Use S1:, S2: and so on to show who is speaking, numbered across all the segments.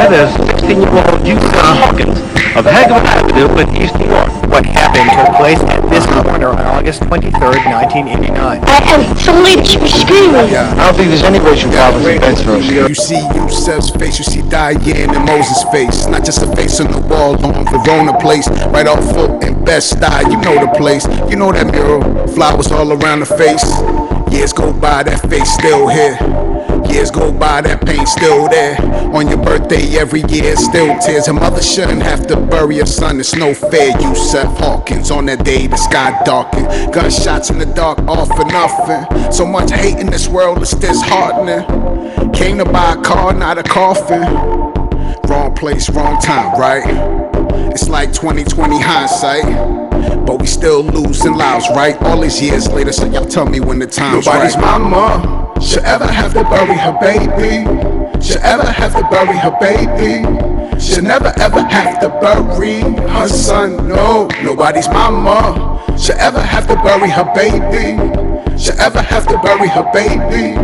S1: by the 16-year-old YUSUF Hawkins of Haggard Avenue in East New York.
S2: What happened took place at this corner on August 23rd, 1989.
S3: I am fully screaming.
S1: I don't think there's any racial problems in Bensville.
S4: You see Yusuf's face, you see Diane and Moses' face. Not just a face on the wall on Verona Place. Right off Foot and Bed-Stuy, you know the place. You know that mural, flowers all around the face. Years go by, that face still here. Years go by, that pain still there. On your birthday every year, still tears. Her mother shouldn't have to bury her son, it's no fair. YUSUF Hawkins, on that day the sky darkened. Gunshots in the dark, all for nothing. So much hate in this world, it's disheartening. Came to buy a car, not a coffin. Wrong place, wrong time, right? It's like 2020 hindsight, but we still losing lives, right? All these years later, so y'all tell me when the time's
S5: Nobody's
S4: right.
S5: mama should ever have to bury her baby. Should ever have to bury her baby. Should never ever have to bury her son. No, nobody's mama should ever have to bury her baby. Should ever have to bury her baby.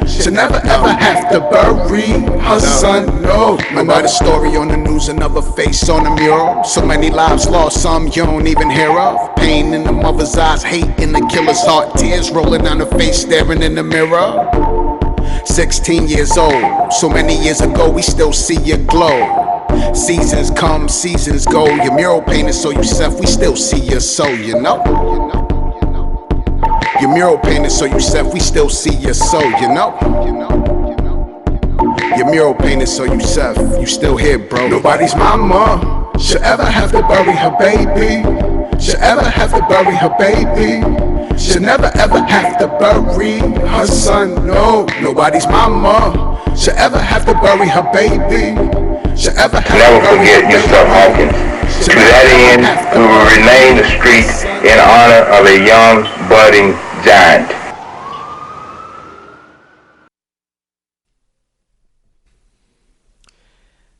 S5: Should never ever have to bury her son. No, another story on the news, another face on the mural. So many lives lost, some you don't even hear of. Pain in the mother's eyes, hate in the killer's heart. Tears rolling down her face, staring in the mirror. 16 years old, so many years ago, we still see your glow. Seasons come, seasons go. Your mural painted so YUSUF, we still see your soul, you know. Your mural painted so YUSUF, we still see your soul, you know. Your mural painted so YUSUF, you still here, bro. Nobody's mama should ever have to bury her baby. Should ever have to bury her baby. Should never ever have to bury her son. No, nobody's mama should ever have to bury her baby. Should ever have
S6: Never
S5: to bury
S6: forget
S5: her
S6: YUSUF
S5: baby.
S6: Hawkins. To that end, we will rename the street in honor of a young, budding giant.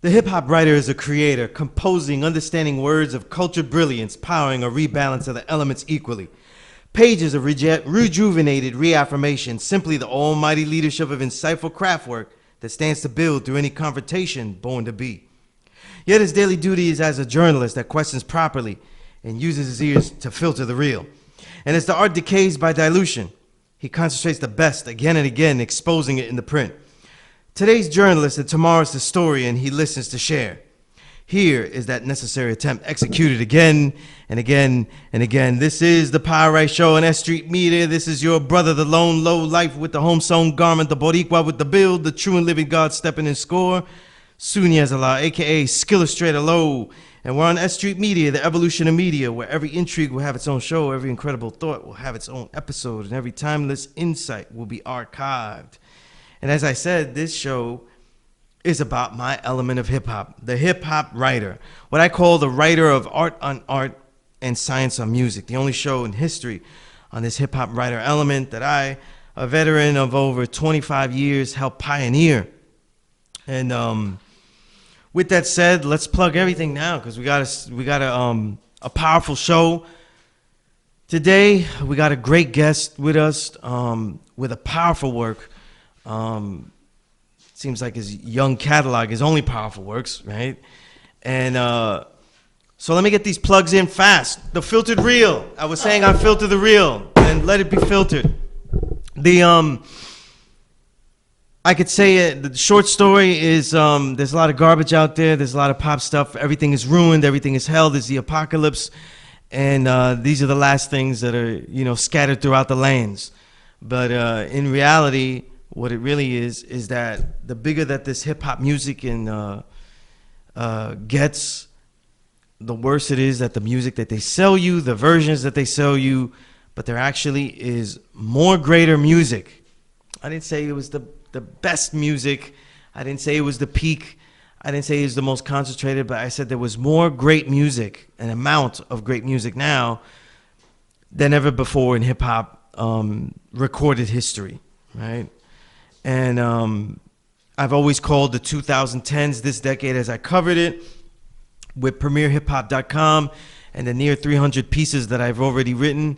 S7: The hip-hop writer is a creator, composing, understanding words of cultured brilliance, powering a rebalance of the elements equally. Pages of rejuvenated reaffirmation, simply the almighty leadership of insightful craftwork that stands to build through any confrontation born to be. Yet his daily duty is as a journalist that questions properly and uses his ears to filter the real. And as the art decays by dilution, he concentrates the best again and again, exposing it in the print. Today's journalist and tomorrow's historian, he listens to share. Here is that necessary attempt executed again and again and again. This is the Power Right Show on S.STREET Media. This is your brother, the lone low life with the home-sewn garment, the Boricua with the build, the true and living God stepping in score, SUNEZ, a.k.a. Skillustrator Low. And we're on S.STREET Media, the evolution of media, where every intrigue will have its own show, every incredible thought will have its own episode, and every timeless insight will be archived. And as I said, this show is about my element of hip-hop, the hip-hop writer, what I call the writer of art on art and science on music, the only show in history on this hip-hop writer element that I, a veteran of over 25 years, helped pioneer. And with that said, let's plug everything now because we got a powerful show. Today, we got a great guest with us with a powerful work. Seems like his young catalog, his only powerful works, right? And so let me get these plugs in fast. The filtered reel. I was saying I filter the reel and let it be filtered. I could say it, the short story is there's a lot of garbage out there. There's a lot of pop stuff. Everything is ruined. Everything is hell. There's the apocalypse. And these are the last things that are, scattered throughout the lands. But in reality, what it really is that the bigger that this hip-hop music gets, the worse it is that the music that they sell you, the versions that they sell you, but there actually is more greater music. I didn't say it was the best music. I didn't say it was the peak. I didn't say it was the most concentrated, but I said there was more great music, an amount of great music now than ever before in hip-hop recorded history, right? And I've always called the 2010s this decade as I covered it with premierhiphop.com and the near 300 pieces that I've already written.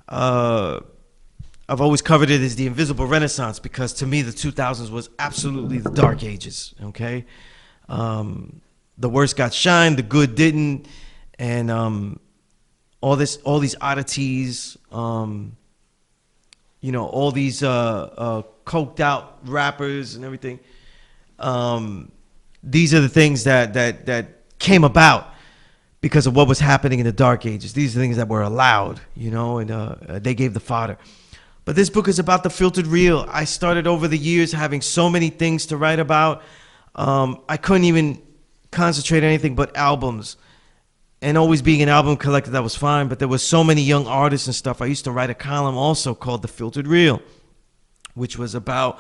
S7: I've always covered it as the invisible renaissance because to me the 2000s was absolutely the dark ages, okay? The worst got shine, the good didn't, and all these oddities, all these coked out rappers and everything. These are the things that came about because of what was happening in the Dark Ages. These are things that were allowed, and they gave the fodder. But this book is about the filtered real. I started over the years having so many things to write about. I couldn't even concentrate on anything but albums. And always being an album collector, that was fine. But there was so many young artists and stuff. I used to write a column also called The Filtered Real, which was about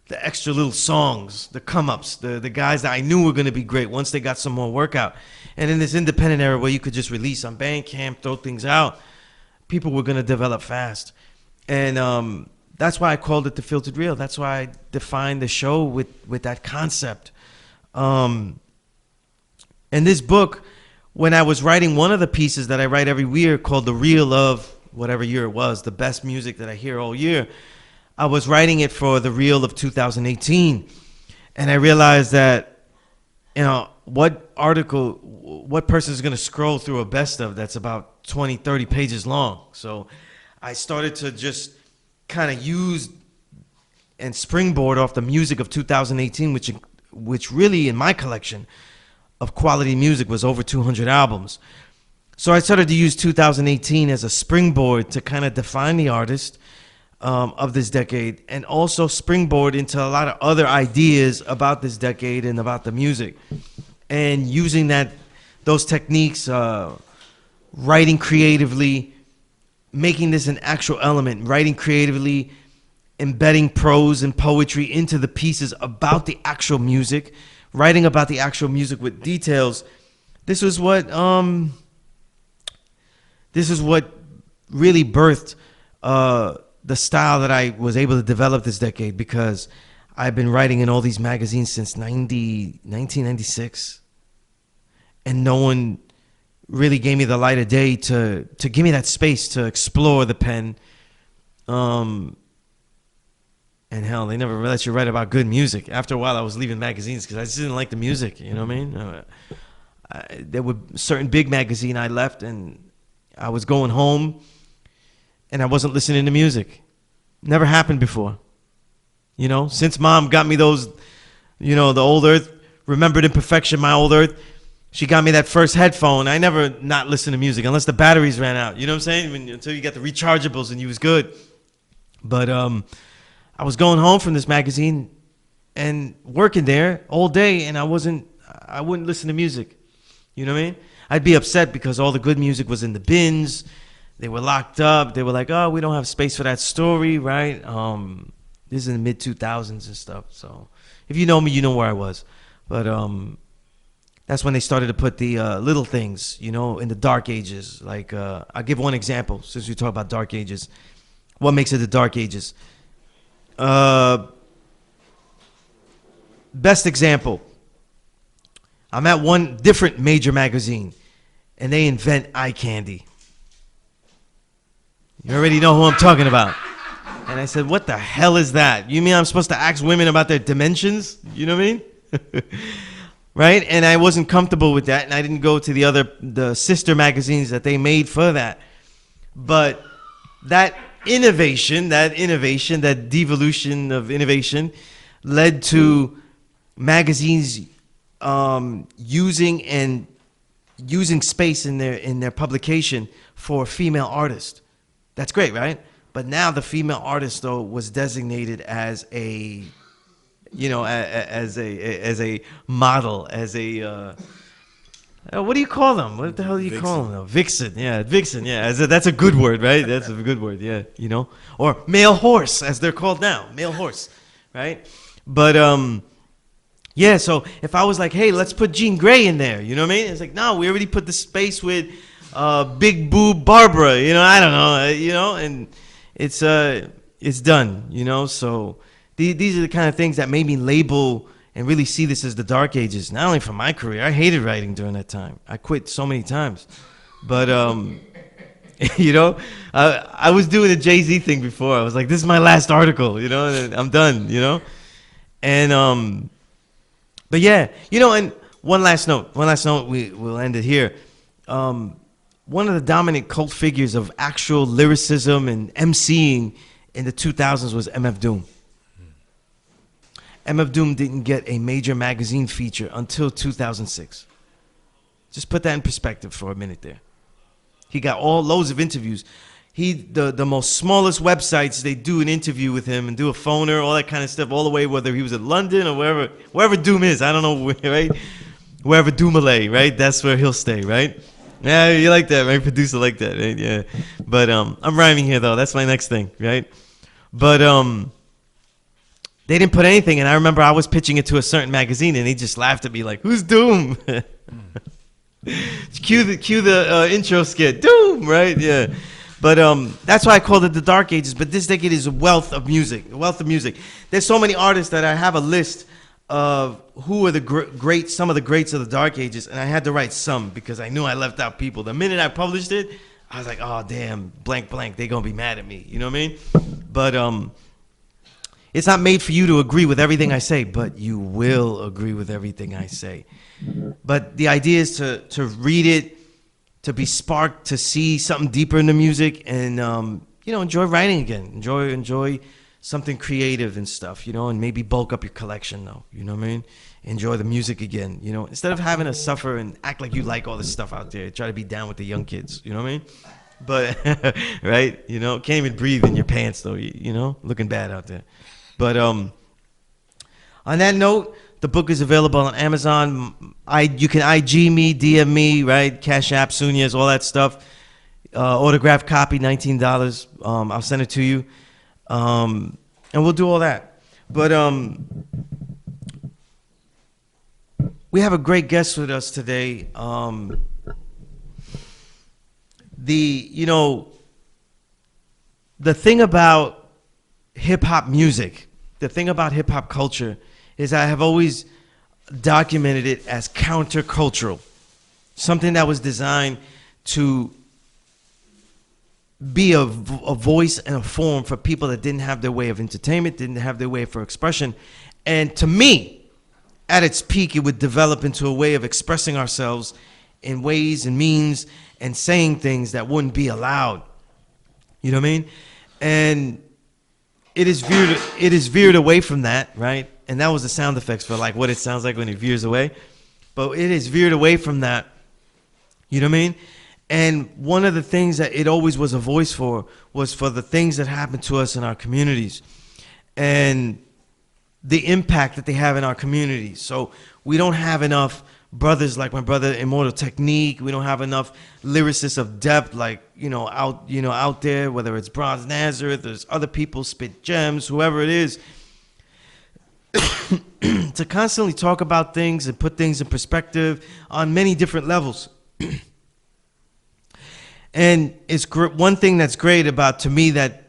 S7: the extra little songs, the come-ups, the guys that I knew were going to be great once they got some more work out. And in this independent era where you could just release on Bandcamp, throw things out, people were going to develop fast. And that's why I called it The Filtered Real. That's why I defined the show with that concept. And this book, when I was writing one of the pieces that I write every year called The Reel of whatever year it was, the best music that I hear all year, I was writing it for the Reel of 2018. And I realized that, what person is going to scroll through a best of that's about 20, 30 pages long. So I started to just kind of use and springboard off the music of 2018, which really in my collection of quality music was over 200 albums. So I started to use 2018 as a springboard to kind of define the artist of this decade, and also springboard into a lot of other ideas about this decade and about the music. And using those techniques, writing creatively, making this an actual element, writing creatively, embedding prose and poetry into the pieces about the actual music, writing about the actual music with details. This is what really birthed the style that I was able to develop this decade, because I've been writing in all these magazines since 1996, and no one really gave me the light of day to give me that space to explore the pen. And hell, they never let you write about good music. After a while, I was leaving magazines because I just didn't like the music. You know what I mean? There were certain big magazine I left, and I was going home, and I wasn't listening to music. Never happened before. Since Mom got me those, the Old Earth, Remembered Imperfection, My Old Earth. She got me that first headphone. I never not listened to music unless the batteries ran out. You know what I'm saying? Until you got the rechargeables and you was good. But I was going home from this magazine and working there all day, and I wouldn't listen to music. You know what I mean? I'd be upset because all the good music was in the bins. They were locked up. They were like, oh, we don't have space for that story, right? This is in the mid-2000s and stuff. So if you know me, you know where I was. But that's when they started to put the little things, in the Dark Ages. Like, I'll give one example since we talk about Dark Ages. What makes it the Dark Ages? Best example. I'm at one different major magazine, and they invent eye candy. You already know who I'm talking about. And I said, what the hell is that? You mean I'm supposed to ask women about their dimensions? You know what I mean? Right? And I wasn't comfortable with that, and I didn't go to the sister magazines that they made for that. But that innovation, that devolution of innovation led to magazines using space in their publication for female artists. That's great, right? But now the female artist, though, was designated as a model, as a what do you call them? What the hell do you call them? Vixen, yeah, vixen, yeah. That's a good word, right? That's a good word, yeah. Or male horse, as they're called now, male horse, right? But yeah. So if I was like, hey, let's put Jean Grey in there, you know what I mean? It's like, no, we already put the space with Big Boob Barbara, I don't know, and it's done, So these are the kind of things that made me label and really see this as the Dark Ages. Not only for my career, I hated writing during that time. I quit so many times, but I was doing a Jay-Z thing before. I was like, this is my last article, and I'm done, and But yeah, and one last note, we'll end it here. One of the dominant cult figures of actual lyricism and MCing in the 2000s was MF Doom. MF Doom didn't get a major magazine feature until 2006. Just put that in perspective for a minute there. He got loads of interviews. The most smallest websites, they do an interview with him and do a phoner, all that kind of stuff, all the way whether he was in London or wherever Doom is. I don't know where, right? Wherever Doomalay, right? That's where he'll stay, right? Yeah, you like that, right? Producer like that, right? Yeah. But I'm rhyming here though. That's my next thing, right? But they didn't put anything, and I remember I was pitching it to a certain magazine, and they just laughed at me like, "Who's Doom?" Cue the intro skit, Doom, right? Yeah. But that's why I called it the Dark Ages. But this decade is a wealth of music. There's so many artists that I have a list of who are the some of the greats of the Dark Ages, and I had to write some because I knew I left out people. The minute I published it, I was like, oh damn, blank, they're gonna be mad at me. You know what I mean? But it's not made for you to agree with everything I say, but you will agree with everything I say. But the idea is to read it, to be sparked, to see something deeper in the music, and enjoy writing again. Enjoy something creative and stuff, and maybe bulk up your collection though. You know what I mean? Enjoy the music again. Instead of having to suffer and act like you like all this stuff out there, try to be down with the young kids. You know what I mean? But right, can't even breathe in your pants though. Looking bad out there. But on that note, the book is available on Amazon. You can IG me, DM me, right? Cash App, SUNEZ, all that stuff. Autographed copy, $19. I'll send it to you, and we'll do all that. But we have a great guest with us today. The thing about hip hop music, the thing about hip hop culture, is I have always documented it as countercultural, something that was designed to be a voice and a form for people that didn't have their way of entertainment, didn't have their way for expression. And to me, at its peak, it would develop into a way of expressing ourselves in ways and means and saying things that wouldn't be allowed. You know what I mean? And it is veered away from that, right? And that was the sound effects for like what it sounds like when it veers away. But it is veered away from that. You know what I mean? And one of the things that it always was a voice for was for the things that happen to us in our communities and the impact that they have in our communities. So we don't have enough brothers like my brother Immortal Technique. We don't have enough lyricists of depth like out there, whether it's Bronze Nazareth, there's other people, Spit Gems, whoever it is, to constantly talk about things and put things in perspective on many different levels. And it's one thing that's great about, to me, that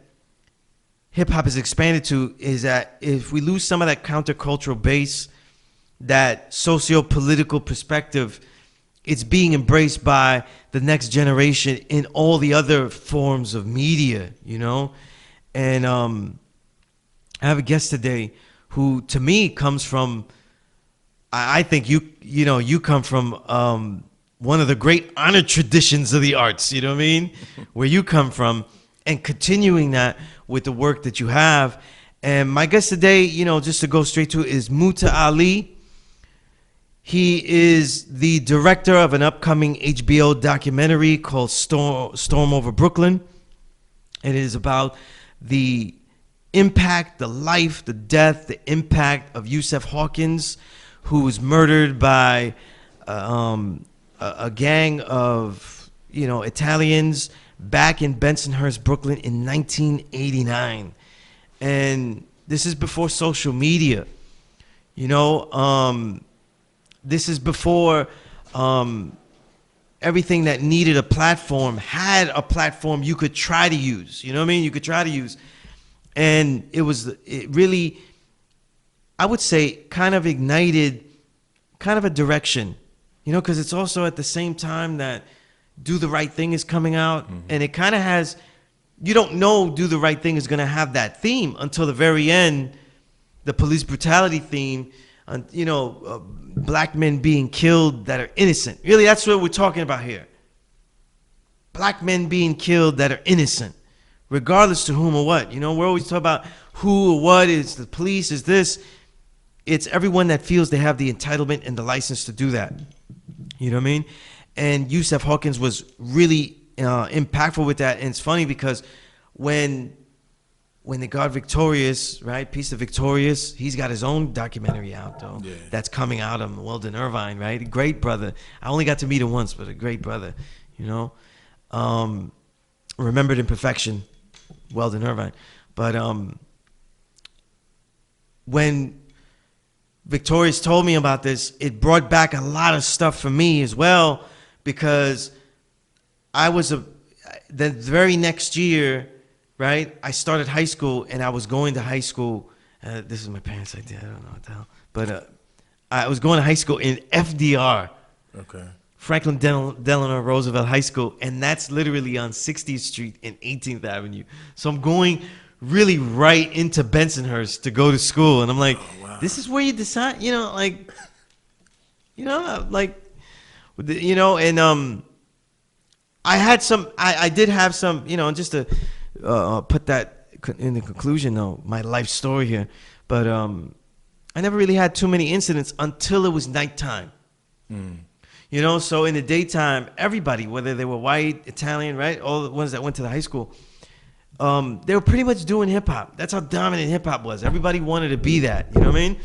S7: hip hop has expanded to is that if we lose some of that countercultural base, that socio-political perspective, it's being embraced by the next generation in all the other forms of media, And I have a guest today who, to me, comes from, I think you come from one of the great honor traditions of the arts, you know what I mean? Where you come from, and continuing that with the work that you have. And my guest today, just to go straight to it, is MUTA'ALI. He is the director of an upcoming HBO documentary called Storm Over Brooklyn. It is about the impact, the life, the death, the impact of YUSUF Hawkins, who was murdered by a gang of Italians back in Bensonhurst, Brooklyn in 1989. And this is before social media. This is before everything that needed a platform had a platform you could try to use. You know what I mean? You could try to use. And it really, I would say, kind of ignited kind of a direction, because it's also at the same time that Do the Right Thing is coming out. Mm-hmm. And it kind of has, you don't know Do the Right Thing is going to have that theme until the very end, the police brutality theme. black men being killed that are innocent. Really, that's what we're talking about here. Black men being killed that are innocent, regardless to whom or what. We're always talking about who or what, is the police, is this. It's everyone that feels they have the entitlement and the license to do that. You know what I mean? And YUSUF Hawkins was really impactful with that. And it's funny because when they got Victorious, right? Piece of Victorious, he's got his own documentary out, though. Yeah. That's coming out on Weldon Irvine, right? A great brother. I only got to meet him once, but a great brother, Remembered Imperfection, Weldon Irvine. But when Victorious told me about this, it brought back a lot of stuff for me as well, because I was the very next year, right? I started high school, and I was going to high school. This is my parents' idea. I don't know what the hell, but I was going to high school in FDR. Okay. Franklin Delano Roosevelt High School, and that's literally on 60th Street and 18th Avenue. So I'm going really right into Bensonhurst to go to school, and I'm like, oh, wow. This is where you decide, and I did have some, just to put that in the conclusion, though, my life story here, but I never really had too many incidents until it was nighttime. So in the daytime, everybody, whether they were white, Italian, right, all the ones that went to the high school, they were pretty much doing hip hop. That's how dominant hip hop was. Everybody wanted to be that, you know what I mean?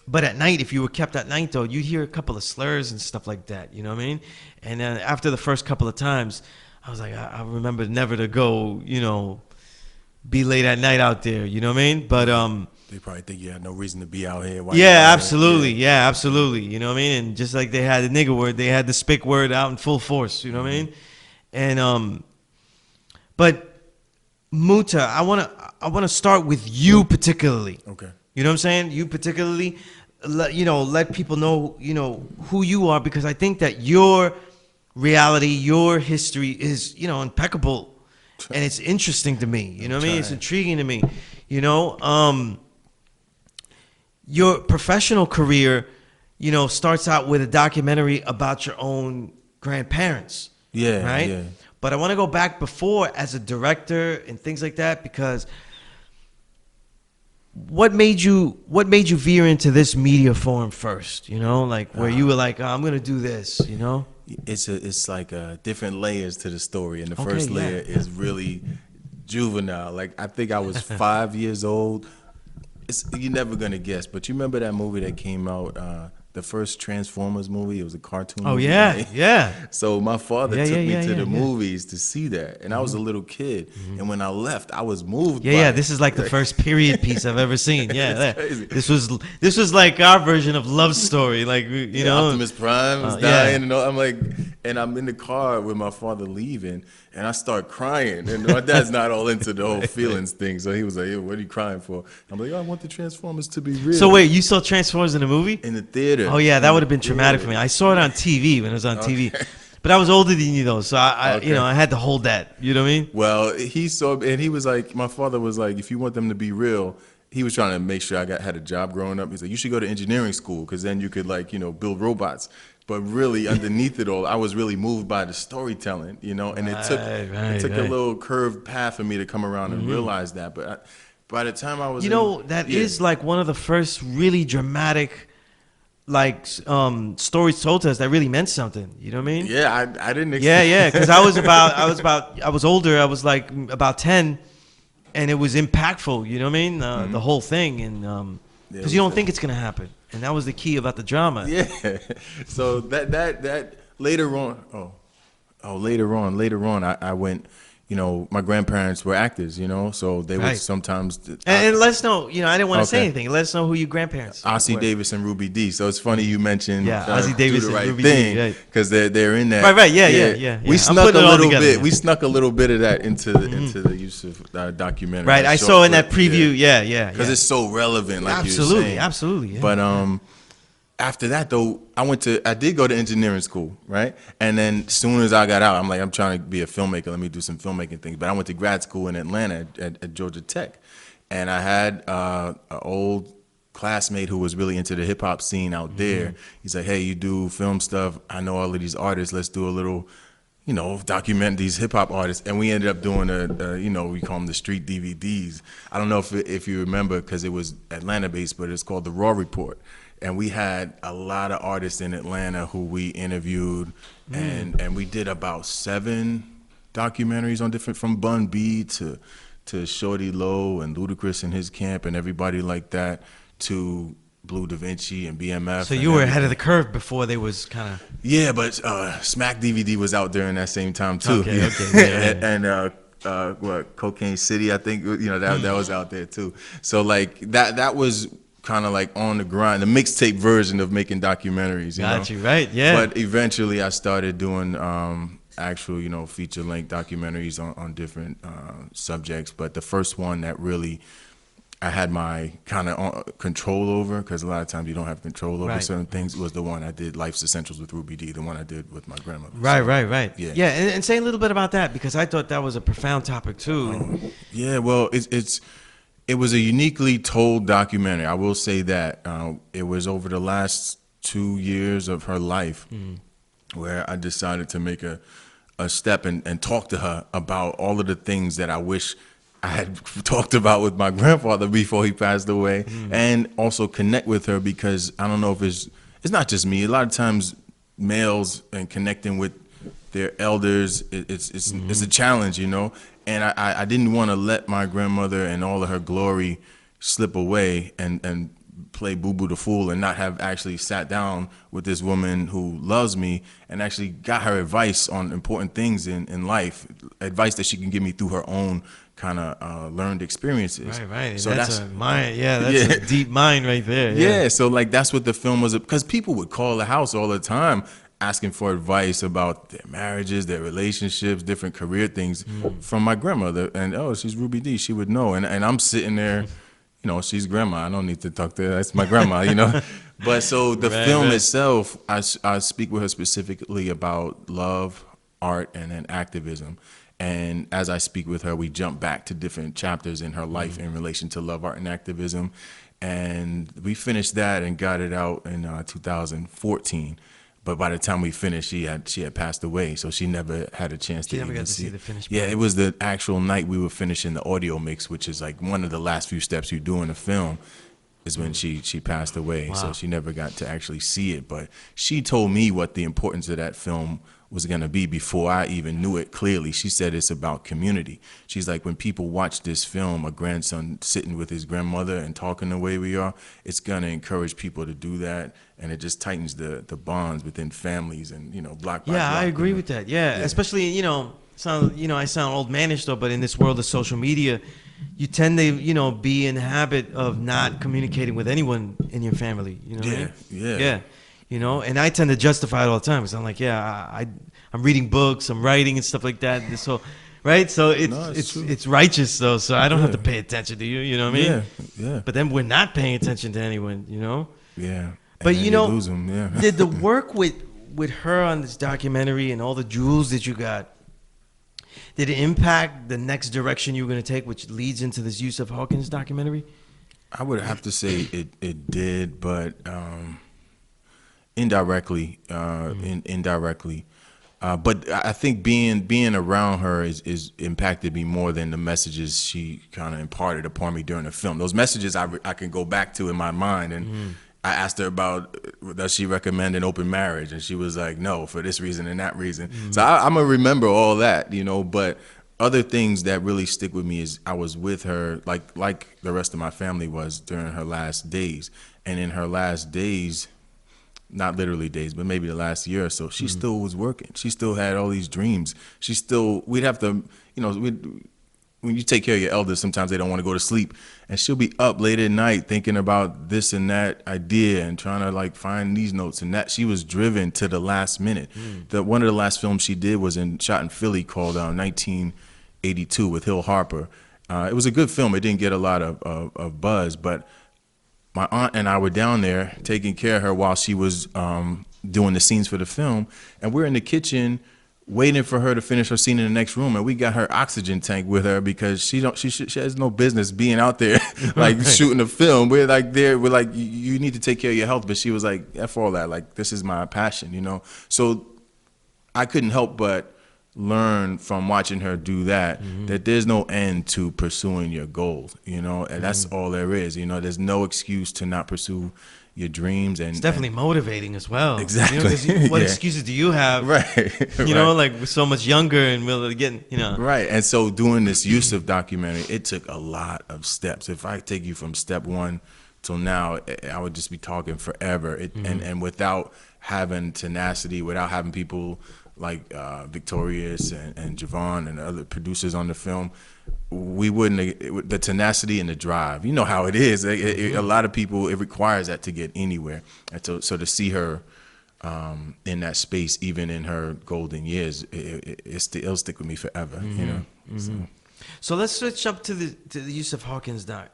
S7: But at night, if you were kept at night, though, you'd hear a couple of slurs and stuff like that, you know what I mean? And then after the first couple of times, I was like, I remember never to go, be late at night out there, you know what I mean? But
S8: they probably think you had no reason to be out here.
S7: Yeah, absolutely. Yeah, absolutely. You know what I mean? And just like they had the nigger word, they had the spick word out in full force, you know what I mean? And but Muta, I wanna start with you particularly.
S8: Okay.
S7: You know what I'm saying? You particularly, let people know, who you are, because I think that your reality, your history is, impeccable, and it's interesting to me. You know what I mean? It's intriguing to me. Your professional career, starts out with a documentary about your own grandparents.
S8: Yeah.
S7: Right?
S8: Yeah.
S7: But I want to go back before as a director and things like that, because what made you veer into this media form first? Where you were like, oh, I'm gonna do this.
S8: It's like different layers to the story, and the first layer is really juvenile. Like, I think I was 5 years old. You're never gonna guess, but you remember that movie that came out, the first Transformers movie? It was a cartoon movie.
S7: Oh yeah, right? Yeah.
S8: So my father took me to the movies to see that, and I was a little kid, and when I left, I was moved.
S7: Yeah. This is like the first period piece I've ever seen. Yeah, this was like our version of Love Story. Like
S8: Optimus Prime was dying, and I'm like, and I'm in the car with my father leaving, and I start crying, and my dad's not all into the whole feelings thing, so he was like, "Yo, what are you crying for?" I'm like, "Oh, I want the Transformers to be real."
S7: So wait, you saw Transformers in the movie?
S8: In the theater.
S7: Oh yeah, that would have been traumatic for me. I saw it on TV when it was on TV, but I was older than you though, so I had to hold that. You know what I mean?
S8: Well, he saw, and he was like, my father was like, if you want them to be real, he was trying to make sure I had a job growing up. He's like, you should go to engineering school, because then you could build robots. But really, underneath it all, I was really moved by the storytelling, and it took a little curved path for me to come around and realize that. But by the time I was,
S7: is like one of the first really dramatic, stories told to us that really meant something. You know what I mean?
S8: Yeah, I didn't.
S7: Because I was older. I was like about 10, and it was impactful. You know what I mean? The whole thing, and because you don't think it's gonna happen. And that was the key about the drama.
S8: Yeah. So that later on, later on, I went. My grandparents were actors. So they would sometimes.
S7: And let us know. I didn't want to say anything. Let us know who your grandparents.
S8: Ossie Davis and Ruby D. So it's funny you mentioned.
S7: Ossie Davis
S8: Do the
S7: and
S8: Right
S7: Ruby
S8: Thing,
S7: D.
S8: Because they're in that.
S7: Right. Yeah.
S8: We snuck a little bit. We snuck a little bit of that into the YUSUF documentary.
S7: Right. I saw in that preview. Yeah.
S8: Because it's so relevant, like you were saying.
S7: Absolutely. Yeah.
S8: But after that, though, I did go to engineering school, right? And then as soon as I got out, I'm like, I'm trying to be a filmmaker. Let me do some filmmaking things. But I went to grad school in Atlanta at Georgia Tech. And I had an old classmate who was really into the hip hop scene out there. He's like, hey, you do film stuff. I know all of these artists. Let's do a little, you know, document these hip hop artists. And we ended up doing you know, we call them the street DVDs. I don't know if you remember, because it was Atlanta based, but it's called the Raw Report. And we had a lot of artists in Atlanta who we interviewed, and we did about 7 documentaries on different, from Bun B to Shorty Low and Ludacris and his camp and everybody like that, to Blue Da Vinci and BMF.
S7: So you were ahead of the curve before they was kind of...
S8: Yeah, but Smack DVD was out there in that same time too.
S7: Okay, okay.
S8: And what, Cocaine City, I think, you know, that was out there too. So like that was kind of like on the grind, the mixtape version of making documentaries.
S7: Got you, right? Yeah.
S8: But eventually I started doing actual, you know, feature-length documentaries on different subjects. But the first one that really I had my kind of control over, because a lot of times you don't have control over certain things, was the one I did, Life's Essentials with Ruby D, the one I did with my grandmother.
S7: Right.
S8: Yeah.
S7: Yeah, and say a little bit about that, because I thought that was a profound topic too.
S8: Yeah, well, it was a uniquely told documentary. I will say that. It was over the last 2 years of her life where I decided to make a step and talk to her about all of the things that I wish I had talked about with my grandfather before he passed away, and also connect with her, because I don't know if it's not just me. A lot of times males and connecting with their elders, it's a challenge, you know. And I didn't want to let my grandmother and all of her glory slip away and play Boo Boo the Fool, and not have actually sat down with this woman who loves me and actually got her advice on important things in life, advice that she can give me through her own kind of learned experiences.
S7: Right. And
S8: so
S7: that's a mind. Yeah, that's a deep mind right there.
S8: Yeah. So like that's what the film was, because people would call the house all the time asking for advice about their marriages, their relationships, different career things from my grandmother. And oh, she's Ruby D, she would know. And I'm sitting there, you know, she's grandma. I don't need to talk to her. That's my grandma, you know. But so the film itself, I speak with her specifically about love, art, and then activism. And as I speak with her, we jump back to different chapters in her life in relation to love, art, and activism. And we finished that and got it out in 2014. But by the time we finished, she had passed away, so she never had a chance to even
S7: got to see the finished
S8: Yeah,
S7: product.
S8: it was the actual night we were finishing the audio mix, which is like one of the last few steps you do in a film, is when she passed away.
S7: Wow.
S8: So she never got to actually see it. But she told me what the importance of that film was going to be before I even knew it clearly. She said it's about community. She's like, when people watch this film, a grandson sitting with his grandmother and talking the way we are, it's going to encourage people to do that, and it just tightens the bonds within families and, you know, block by block.
S7: Yeah, I agree with that. Yeah, especially, you know, I sound old manish though, but in this world of social media, you tend to, you know, be in the habit of not communicating with anyone in your family. You know what I mean? Yeah. You know, and I tend to justify it all the time, because I'm like, I'm reading books, I'm writing and stuff like that. So, right? So it's righteous though, so I don't have to pay attention to you. You know what I mean?
S8: Yeah.
S7: But then we're not paying attention to anyone. You know?
S8: Yeah.
S7: But you know,
S8: lose them,
S7: did the work with her on this documentary and all the jewels that you got, did it impact the next direction you were going to take, which leads into this YUSUF Hawkins documentary?
S8: I would have to say it did, but indirectly. But I think being around her is impacted me more than the messages she kind of imparted upon me during the film. Those messages I can go back to in my mind, and I asked her about, does she recommend an open marriage, and she was like, no, for this reason and that reason. So I'm gonna remember all that, you know. But other things that really stick with me is I was with her like the rest of my family was during her last days, and in her last days, not literally days, but maybe the last year or so, she still was working. She still had all these dreams. We'd have to, you know, when you take care of your elders, sometimes they don't want to go to sleep, and she'll be up late at night thinking about this and that idea and trying to like find these notes and that. She was driven to the last minute. One of the last films she did was shot in Philly called 1982 with Hill Harper. It was a good film. It didn't get a lot of buzz, but my aunt and I were down there taking care of her while she was doing the scenes for the film, and we're in the kitchen waiting for her to finish her scene in the next room, and we got her oxygen tank with her because she has no business being out there like shooting a film. We're like you need to take care of your health, but she was like, F all that, like this is my passion, you know. So I couldn't help but learn from watching her do that, that there's no end to pursuing your goals, you know, and that's all there is, you know. There's no excuse to not pursue your dreams, and
S7: it's definitely motivating as well.
S8: Exactly.
S7: You know, 'cause what excuses do you have?
S8: Right.
S7: You know, like we're so much younger and we're getting, you know.
S8: Right. And so doing this YUSUF documentary, it took a lot of steps. If I take you from step one till now, I would just be talking forever. And without having tenacity, without having people like Victorious and Javon and other producers on the film, we wouldn't, the tenacity and the drive, you know how it is. A lot of people, it requires that to get anywhere. And so to see her in that space, even in her golden years, it'll stick with me forever, you know.
S7: So let's switch up to the YUSUF HAWKINS doc.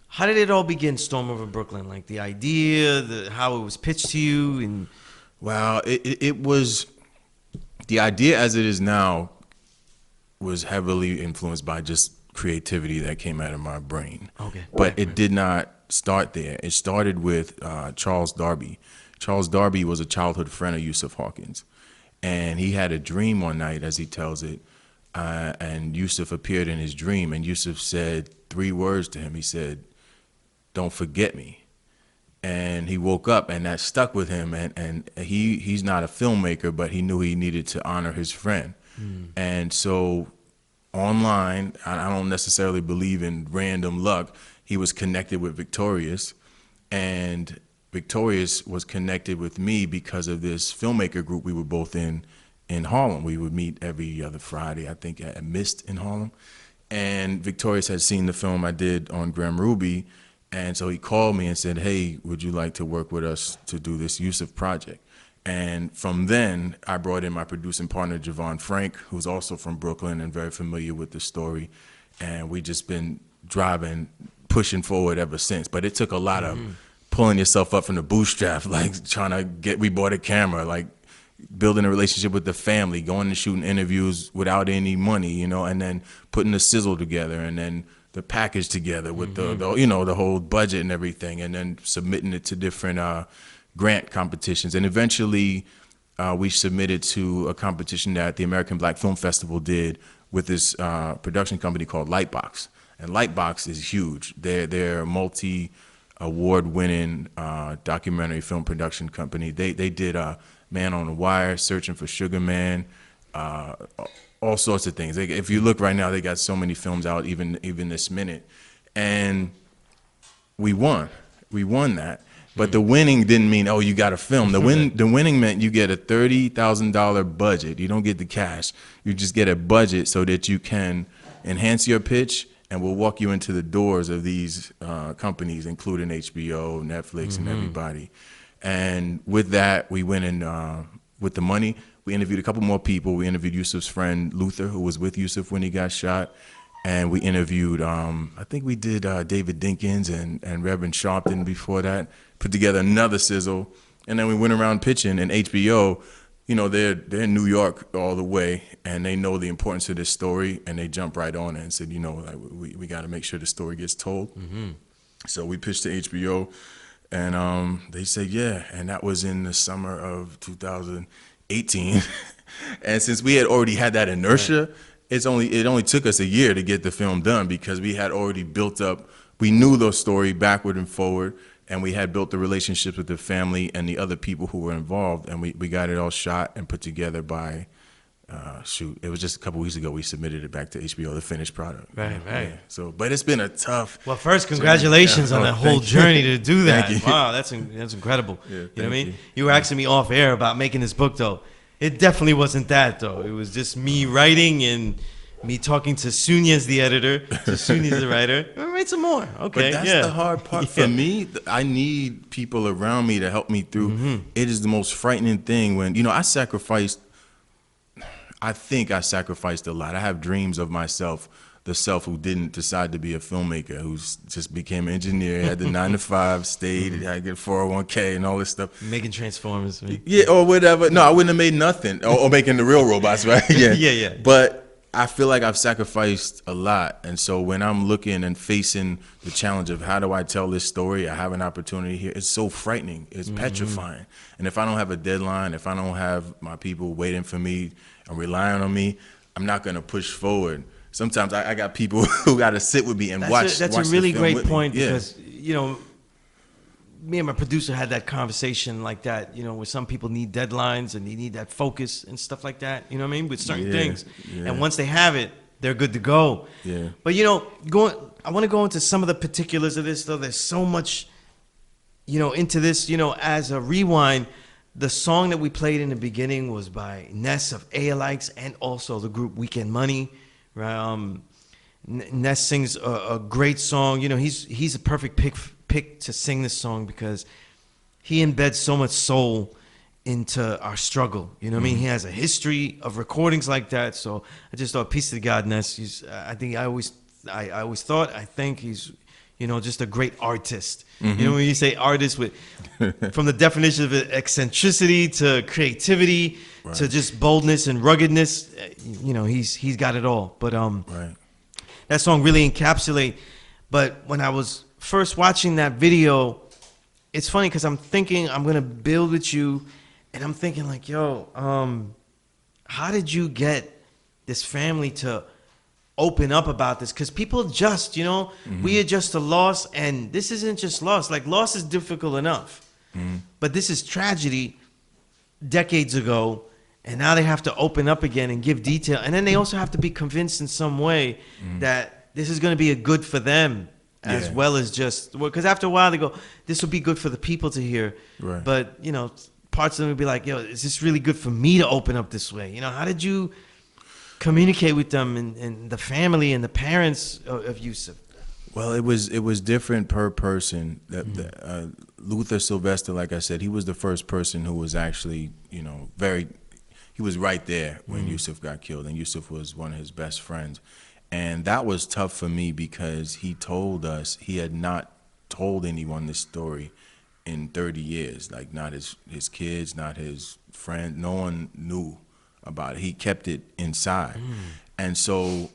S7: How did it all begin, Storm Over Brooklyn? Like the idea, how it was pitched to you? And
S8: well, it was, the idea as it is now was heavily influenced by just creativity that came out of my brain.
S7: Okay.
S8: But it did not start there. It started with Charles Darby. Charles Darby was a childhood friend of YUSUF HAWKINS. And he had a dream one night, as he tells it, and YUSUF appeared in his dream, and YUSUF said 3 words to him. He said, "Don't forget me." And he woke up, and that stuck with him. And he's not a filmmaker, but he knew he needed to honor his friend. And so online, I don't necessarily believe in random luck, he was connected with Victorious, and Victorious was connected with me because of this filmmaker group we were both in Harlem. We would meet every other Friday, I think, at Mist in Harlem. And Victorious had seen the film I did on Graham Ruby, and so he called me and said, "Hey, would you like to work with us to do this YUSUF project?" And from then, I brought in my producing partner, Javon Frank, who's also from Brooklyn and very familiar with the story. And we just been driving, pushing forward ever since. But it took a lot of pulling yourself up from the bootstraps, like trying to we bought a camera, like building a relationship with the family, going and shooting interviews without any money, you know, and then putting the sizzle together, and then the package together with the you know, the whole budget and everything, and then submitting it to different grant competitions. And eventually we submitted to a competition that the American Black Film Festival did with this production company called Lightbox. And Lightbox is huge. They're a multi-award-winning documentary film production company. They did Man on the Wire, Searching for Sugar Man, all sorts of things. If you look right now, they got so many films out even this minute. And we won that. But the winning didn't mean, oh, you got a film. The winning meant you get a $30,000 budget. You don't get the cash. You just get a budget so that you can enhance your pitch, and we'll walk you into the doors of these companies, including HBO, Netflix, and everybody. And with that, we went in with the money. We interviewed a couple more people. We interviewed YUSUF's friend Luther, who was with YUSUF when he got shot. And we interviewed, I think we did David Dinkins and Reverend Sharpton before that, put together another sizzle. And then we went around pitching, and HBO, you know, they're in New York all the way, and they know the importance of this story, and they jumped right on it and said, you know, like, we got to make sure the story gets told. So we pitched to HBO, and they said, yeah, and that was in the summer of 2018. And since we had already had that inertia, it only took us a year to get the film done, because we had already built up, we knew the story backward and forward, and we had built the relationships with the family and the other people who were involved, and we got it all shot and put together by, shoot, it was just a couple weeks ago we submitted it back to HBO, the finished product.
S7: Right.
S8: Yeah. So, but it's been a tough.
S7: Well, first, congratulations on that whole journey to do that.
S8: Thank you.
S7: Wow, that's incredible.
S8: Yeah,
S7: You know what I mean?
S8: you.
S7: You were asking me off air about making this book, though. It definitely wasn't that, though. It was just me writing and me talking to SUNEZ, the editor, to SUNEZ, the writer. Write some more. Okay,
S8: But that's the hard part for me. I need people around me to help me through. It is the most frightening thing when, you know, I think I sacrificed a lot. I have dreams of myself the self who didn't decide to be a filmmaker, who's just became an engineer, had the 9 to 5, stayed, had to get 401k and all this stuff.
S7: Making Transformers. Right?
S8: Yeah, or whatever. No, I wouldn't have made nothing. Or making the real robots, right? Yeah.
S7: Yeah.
S8: But I feel like I've sacrificed a lot. And so when I'm looking and facing the challenge of how do I tell this story, I have an opportunity here, it's so frightening. It's petrifying. And if I don't have a deadline, if I don't have my people waiting for me and relying on me, I'm not going to push forward. Sometimes I got people who got to sit with me and watch.
S7: That's
S8: watch
S7: a really
S8: the film
S7: great
S8: with me.
S7: point
S8: Yeah.
S7: because, you know, me and my producer had that conversation like that, you know, where some people need deadlines and they need that focus and stuff like that, you know what I mean, with certain things.
S8: Yeah.
S7: And once they have it, they're good to go.
S8: Yeah.
S7: But, you know, I want to go into some of the particulars of this, though. There's so much, you know, into this, you know, as a rewind. The song that we played in the beginning was by Ness of HAWKINS and also the group Weekend Money. Right? Ness sings a great song. You know, he's a perfect pick to sing this song because he embeds so much soul into our struggle. You know what I mean? He has a history of recordings like that. So I just thought, peace to God, Ness. I think he's, you know, just a great artist. You know, when you say artist, with from the definition of eccentricity to creativity to just boldness and ruggedness, you know, he's got it all. But that song really encapsulate. But when I was first watching that video, it's funny because I'm thinking I'm gonna build with you, and I'm thinking like, yo, how did you get this family to open up about this? Because people adjust, you know, we adjust to loss, and this isn't just loss. Like, loss is difficult enough, but this is tragedy decades ago, and now they have to open up again and give detail, and then they also have to be convinced in some way that this is going to be a good for them as well as just, because after a while they go, this will be good for the people to hear, but, you know, parts of them will be like, yo, is this really good for me to open up this way? You know, how did you communicate with them and the family and the parents of Yusuf?
S8: Well, it was different per person. Luther Sylvester, like I said, he was the first person who was actually, you know, he was right there when Yusuf got killed, and Yusuf was one of his best friends. And that was tough for me because he told us he had not told anyone this story in 30 years, like not his kids, not his friend, no one knew about it. He kept it inside. And so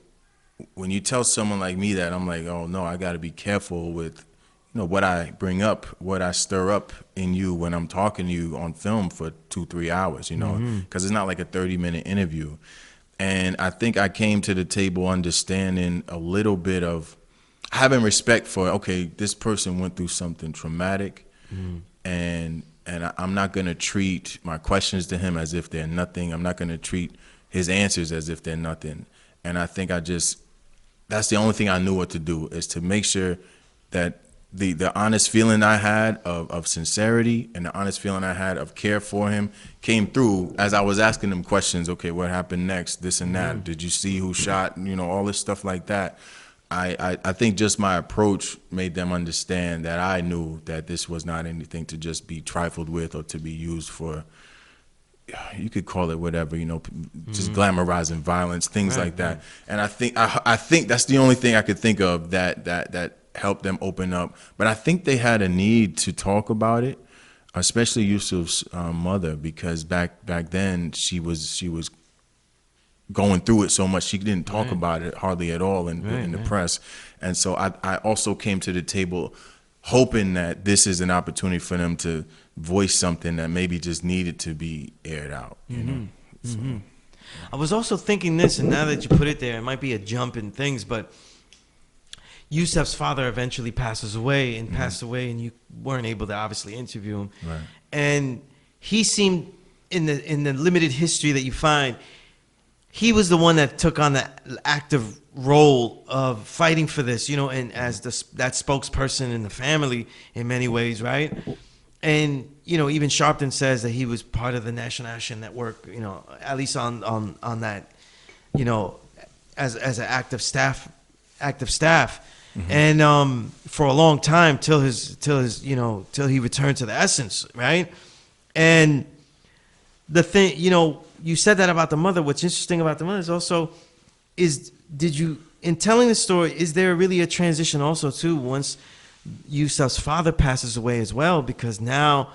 S8: when you tell someone like me that, I'm like, oh no, I got to be careful with, you know, what I bring up, what I stir up in you when I'm talking to you on film for 2-3 hours, you know, because it's not like a 30-minute interview. And I think I came to the table understanding a little bit of having respect for, okay, this person went through something traumatic, and I'm not going to treat my questions to him as if they're nothing. I'm not going to treat his answers as if they're nothing. And I think that's the only thing I knew what to do, is to make sure that the honest feeling I had of sincerity and the honest feeling I had of care for him came through as I was asking him questions. Okay, what happened next? This and that. Did you see who shot? You know, all this stuff like that. I think just my approach made them understand that I knew that this was not anything to just be trifled with or to be used for, you could call it whatever, you know, just glamorizing violence, things like that. And I think that's the only thing I could think of that helped them open up. But I think they had a need to talk about it, especially Yusuf's mother, because back then she was going through it so much she didn't talk about it hardly at all in the press. And so I also came to the table hoping that this is an opportunity for them to voice something that maybe just needed to be aired out, you know. So,
S7: I was also thinking this, and now that you put it there, it might be a jump in things, but Yusuf's father eventually passes away and passed away, and you weren't able to obviously interview him.
S8: Right.
S7: And he seemed, in the limited history that you find, he was the one that took on the active role of fighting for this, you know, and as that spokesperson in the family in many ways, right? And, you know, even Sharpton says that he was part of the National Action Network, you know, at least on that, you know, as an active staff. And for a long time till he returned to the essence, right? And the thing, you know, you said that about the mother. What's interesting about the mother is also, did you in telling the story, is there really a transition also too once Yusuf's father passes away as well? Because now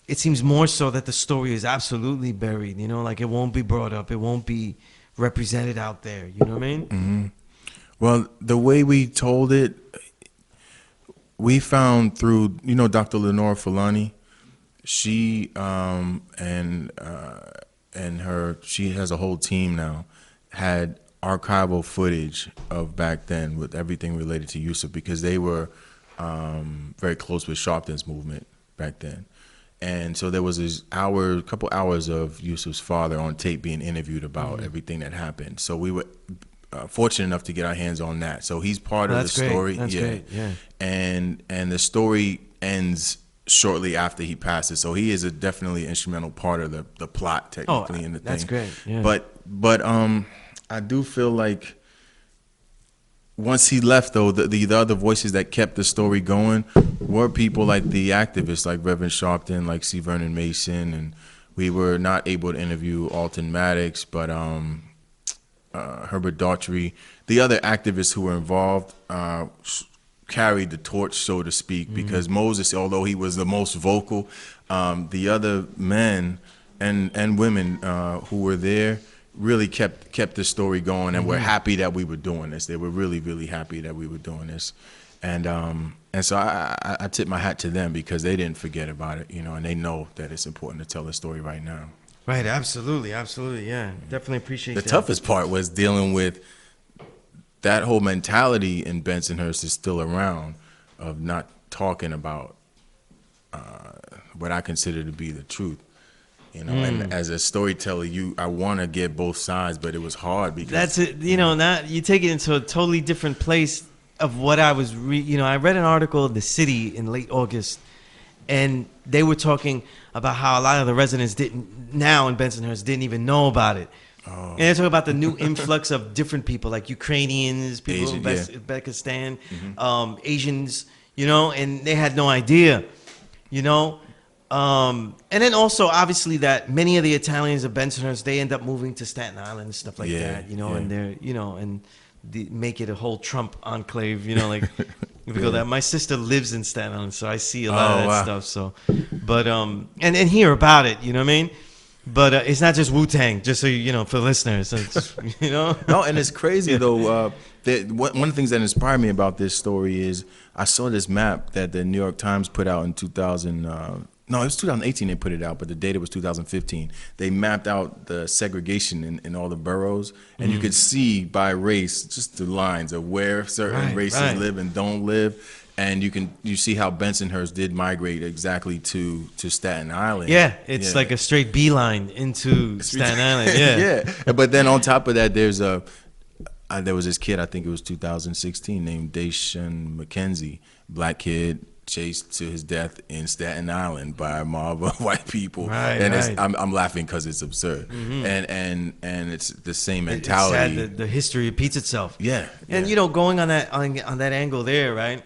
S7: it seems more so that the story is absolutely buried. You know, like it won't be brought up, it won't be represented out there. You know what I mean?
S8: Mm-hmm. Well, the way we told it, we found through, you know, Dr. Lenore Fulani. She and her, she has a whole team now, had archival footage of back then with everything related to Yusuf, because they were very close with Sharpton's movement back then. And so there was this couple hours of Yusuf's father on tape being interviewed about everything that happened. So we were fortunate enough to get our hands on that. So he's part of the story.
S7: That's great. Yeah.
S8: And the story ends shortly after he passes. So he is definitely instrumental part of the plot technically in the thing.
S7: That's great. Yeah.
S8: But I do feel like once he left, though, the other voices that kept the story going were people like the activists, like Reverend Sharpton, like C. Vernon Mason, and we were not able to interview Alton Maddox, but Herbert Daughtry. The other activists who were involved carried the torch, so to speak, because Moses, although he was the most vocal, the other men and women who were there really kept the story going, and were happy that we were doing this. They were really, really happy that we were doing this, and so I tip my hat to them, because they didn't forget about it, you know, and they know that it's important to tell the story right now.
S7: Right, absolutely, yeah. Definitely appreciate that.
S8: The toughest part was dealing with that whole mentality in Bensonhurst is still around, of not talking about what I consider to be the truth. You know, and as a storyteller, I want to get both sides, but it was hard because
S7: that's it. You know, now you take it into a totally different place of what I was. I read an article in The City in late August, and they were talking about how a lot of the residents in Bensonhurst didn't even know about it. Oh. And they're talking about the new influx of different people, like Ukrainians, people from Uzbekistan, Asians, you know, and they had no idea, you know. And then also, obviously, that many of the Italians of Bensonhurst, they end up moving to Staten Island and stuff like that, you know, and they're, you know, and make it a whole Trump enclave, you know, like if we go that. My sister lives in Staten Island, so I see a lot of that stuff. So, but and hear about it, you know what I mean? But it's not just Wu-Tang, just so you know, for the listeners, it's, you know.
S8: No, and it's crazy though. One of the things that inspired me about this story is I saw this map that the New York Times put out in 2000. No, it was 2018 they put it out, but the data was 2015. They mapped out the segregation in all the boroughs, and you could see by race just the lines of where certain races live and don't live. And you see how Bensonhurst did migrate exactly to Staten Island.
S7: Yeah, it's like a straight beeline into Staten Island. Yeah.
S8: Yeah. But then on top of that, there was this kid, I think it was 2016, named Daishan McKenzie, black kid, chased to his death in Staten Island by a mob of white people. I'm laughing because it's absurd. And it's the same mentality.
S7: It's sad, the history repeats itself.
S8: Yeah.
S7: And you know, going on that angle there, right?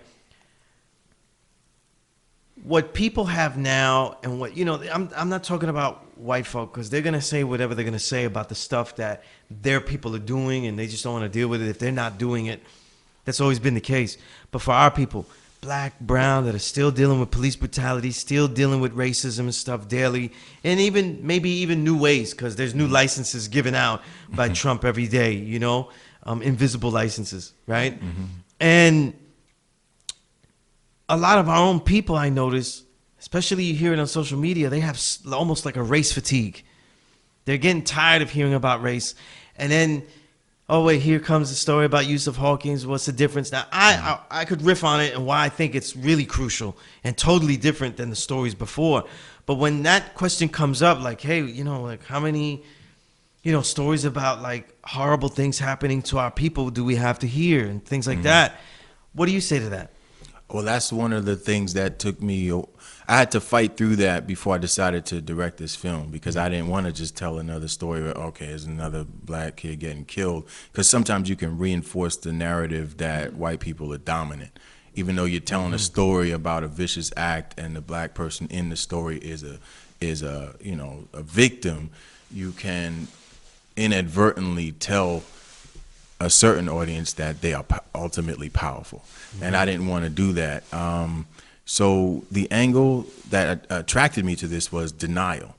S7: What people have now, and what, you know, I'm not talking about white folk, because they're gonna say whatever they're gonna say about the stuff that their people are doing, and they just don't want to deal with it if they're not doing it. That's always been the case. But for our people, black, brown, that are still dealing with police brutality, still dealing with racism and stuff daily, and maybe even new ways, because there's new licenses given out by Trump every day, you know, invisible licenses, right? And a lot of our own people, I notice, especially you hear it on social media, they have almost like a race fatigue. They're getting tired of hearing about race. And then, oh, wait, here comes the story about Yusuf Hawkins. What's the difference? Now, I could riff on it and why I think it's really crucial and totally different than the stories before. But when that question comes up, like, hey, you know, like how many, you know, stories about like horrible things happening to our people do we have to hear and things like that? What do you say to that?
S8: Well, that's one of the things that took me. I had to fight through that before I decided to direct this film, because I didn't want to just tell another story where, okay, there's another black kid getting killed. Because sometimes you can reinforce the narrative that white people are dominant. Even though you're telling a story about a vicious act and the black person in the story is a you know, a victim, you can inadvertently tell a certain audience that they are ultimately powerful, and I didn't want to do that. So the angle that attracted me to this was denial.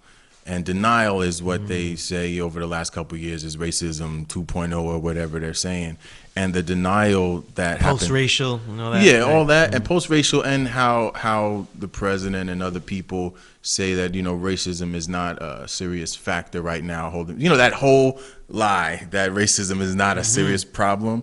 S8: And denial is what they say over the last couple of years is racism 2.0 or whatever they're saying. And the denial that
S7: post-racial and all that.
S8: Yeah, all that, and post-racial, and how the president and other people say that, you know, racism is not a serious factor right now. You know, that whole lie that racism is not a serious problem.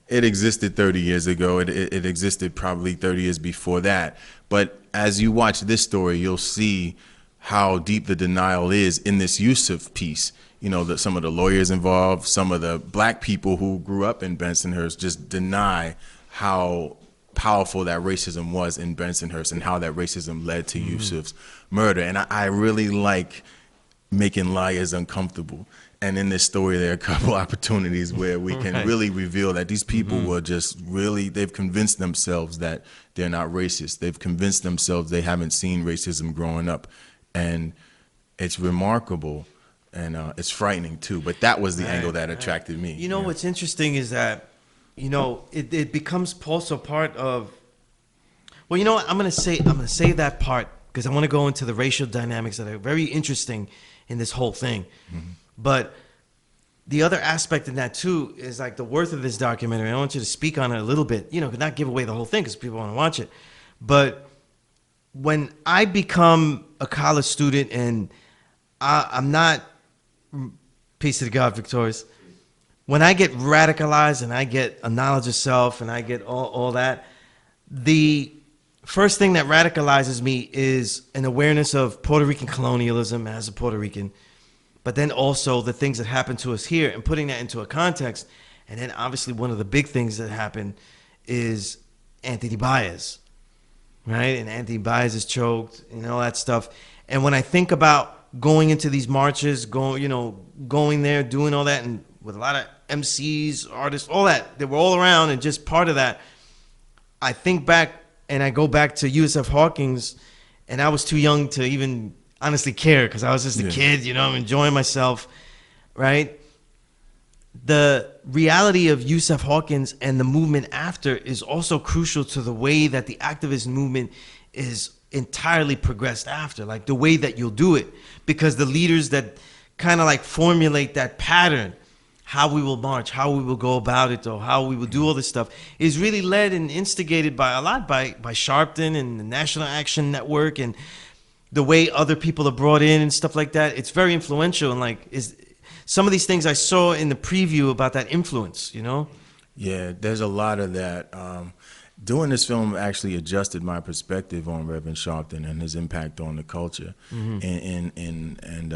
S8: It existed 30 years ago. It existed probably 30 years before that. But as you watch this story, you'll see how deep the denial is in this YUSUF piece. You know, some of the lawyers involved, some of the black people who grew up in Bensonhurst just deny how powerful that racism was in Bensonhurst and how that racism led to YUSUF's murder. And I really like making liars uncomfortable. And in this story, there are a couple opportunities where we can really reveal that these people were just really, they've convinced themselves that they're not racist. They've convinced themselves they haven't seen racism growing up. And it's remarkable, and it's frightening too. But that was the angle that attracted me.
S7: You know, what's interesting is that, you know, it becomes also part of, well, you know what, I'm gonna say that part because I want to go into the racial dynamics that are very interesting in this whole thing. But the other aspect in that too is like the worth of this documentary. I want you to speak on it a little bit, you know, not give away the whole thing because people want to watch it. But when I become a college student and I'm not, peace to the God, victorious, when I get radicalized and I get a knowledge of self and I get all that, the first thing that radicalizes me is an awareness of Puerto Rican colonialism as a Puerto Rican, but then also the things that happen to us here and putting that into a context. And then obviously one of the big things that happened is Anthony Baez, right? And Anthony Baez is choked and all that stuff. And when I think about going into these marches, going there, doing all that, and with a lot of MCs, artists, all that, they were all around and just part of that, I think back and I go back to YUSUF HAWKINS, and I was too young to even honestly care because I was just a kid, you know, I'm enjoying myself, right? The reality of YUSUF HAWKINS and the movement after is also crucial to the way that the activist movement is entirely progressed after, like the way that you'll do it, because the leaders that kind of like formulate that pattern, how we will march, how we will go about it, or how we will do all this stuff, is really led and instigated by a lot by Sharpton and the National Action Network and the way other people are brought in and stuff like that. It's very influential, and like some of these things I saw in the preview about that influence, you know?
S8: Yeah, there's a lot of that. Doing this film actually adjusted my perspective on Reverend Sharpton and his impact on the culture, and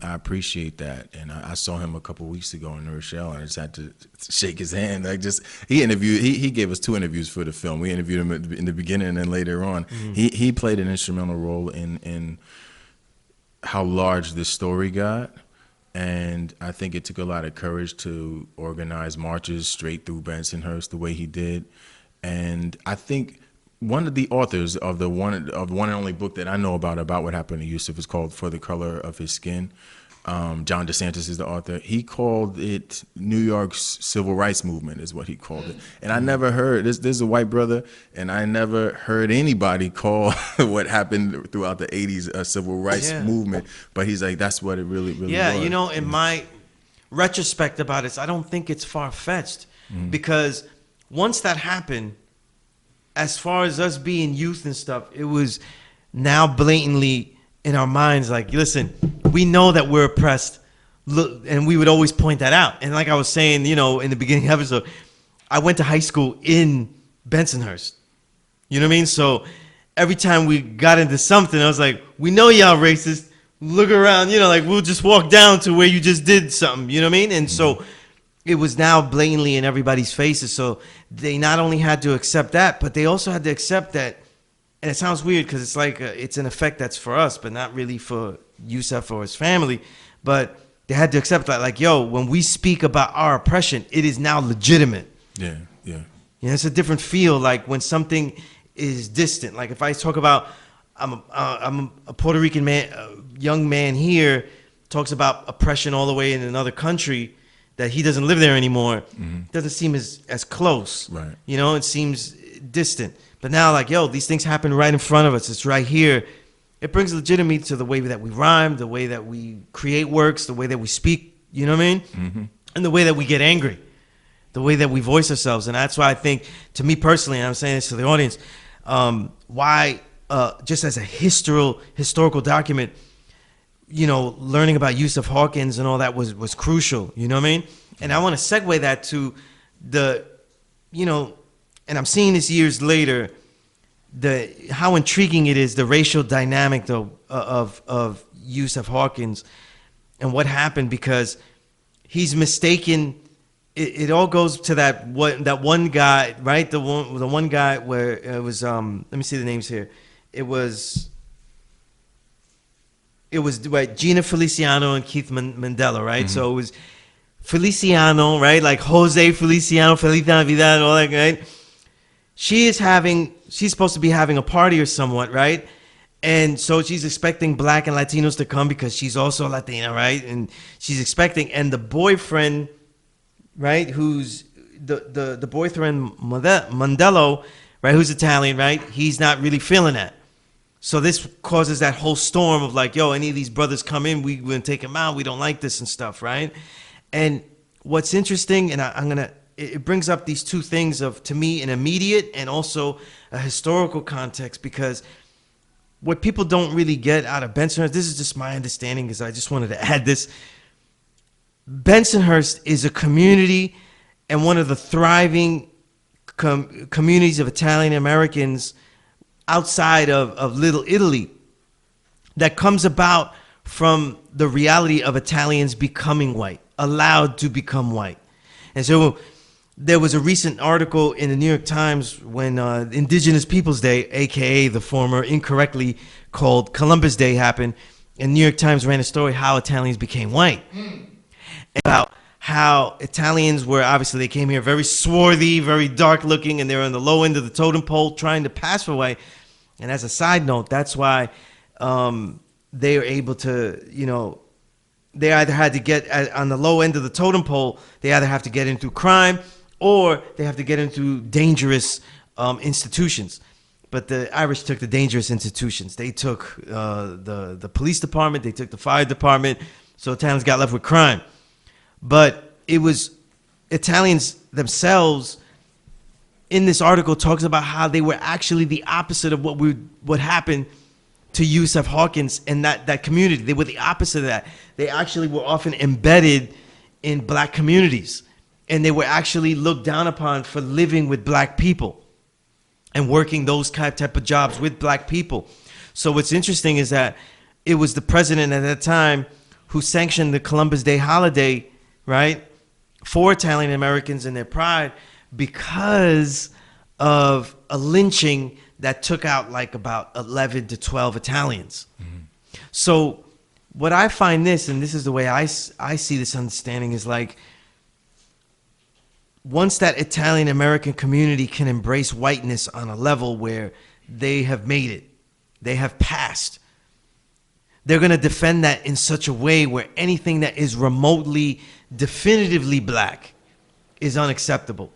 S8: I appreciate that. And I saw him a couple weeks ago in Rochelle, and I just had to shake his hand. He gave us 2 interviews for the film. We interviewed him in the beginning and then later on. He played an instrumental role in how large this story got. And I think it took a lot of courage to organize marches straight through Bensonhurst the way he did. And I think one of the authors of the one and only book that I know about what happened to YUSUF is called For the Color of His Skin. John DeSantis is the author. He called it New York's civil rights movement is what he called it. And I never heard, there's a white brother, and I never heard anybody call what happened throughout the 80s a civil rights movement. But he's like, that's what it really was.
S7: Yeah, you know, in my retrospect about it, I don't think it's far-fetched because once that happened, as far as us being youth and stuff, it was now blatantly in our minds like, listen, we know that we're oppressed. Look, and we would always point that out. And like I was saying, you know, in the beginning of the episode, I went to high school in Bensonhurst. You know what I mean? So every time we got into something, I was like, we know y'all racist. Look around, you know, like we'll just walk down to where you just did something. You know what I mean? And so it was now blatantly in everybody's faces. So they not only had to accept that, but they also had to accept that. And it sounds weird because it's like it's an effect that's for us, but not really for YUSUF or his family. But they had to accept that, like, yo, when we speak about our oppression, it is now legitimate.
S8: Yeah, yeah.
S7: You know, it's a different feel, like when something is distant. Like if I talk about, I'm a Puerto Rican man, a young man here, talks about oppression all the way in another country, that he doesn't live there anymore, doesn't seem as close.
S8: Right.
S7: You know, it seems distant. But now, like, yo, these things happen right in front of us. It's right here. It brings legitimacy to the way that we rhyme, the way that we create works, the way that we speak, you know what I mean? And the way that we get angry, the way that we voice ourselves. And that's why I think, to me personally, and I'm saying this to the audience, why just as a historical document, you know, learning about YUSUF Hawkins and all that was crucial, you know what I mean? And I want to segue that to the, you know, and I'm seeing this years later, how intriguing it is, the racial dynamic though of YUSUF Hawkins and what happened, because he's mistaken. It all goes to that one guy, right? The one guy where it was let me see the names here. It was right, Gina Feliciano and Keith Mandela, right? So it was Feliciano, right? Like Jose Feliciano, Feliz Navidad, all that, right? She's supposed to be having a party or somewhat, right? And so she's expecting black and Latinos to come because she's also Latina, right? And she's expecting, and the boyfriend, right, who's the boyfriend Mandelo, right, who's Italian, right? He's not really feeling that. So this causes that whole storm of like, yo, any of these brothers come in, we're gonna take them out. We don't like this and stuff, right? And what's interesting, and it brings up these two things of, to me, an immediate and also a historical context, because what people don't really get out of Bensonhurst, this is just my understanding, because I just wanted to add this. Bensonhurst is a community and one of the thriving communities of Italian Americans outside of Little Italy that comes about from the reality of Italians becoming white, allowed to become white. And so there was a recent article in the New York Times when Indigenous Peoples Day, aka the former incorrectly called Columbus Day, happened, and New York Times ran a story how Italians became white. About how Italians were, obviously they came here very swarthy, very dark looking, and they were on the low end of the totem pole trying to pass for white. And as a side note, that's why they were able to, you know, they either had to get on the low end of the totem pole, they either have to get in through crime or they have to get into dangerous institutions. But the Irish took the dangerous institutions. They took the police department, they took the fire department, so Italians got left with crime. But it was Italians themselves, in this article, talks about how they were actually the opposite of what happened to YUSUF Hawkins and that community. They were the opposite of that. They actually were often embedded in black communities, and they were actually looked down upon for living with black people and working those type of jobs with black people. So what's interesting is that it was the president at that time who sanctioned the Columbus Day holiday, right, for Italian Americans and their pride, because of a lynching that took out like about 11 to 12 Italians. So what I find this, and this is the way I see this understanding, is like, once that Italian American community can embrace whiteness on a level where they have made it, they have passed, they're going to defend that in such a way where anything that is remotely, definitively black is unacceptable.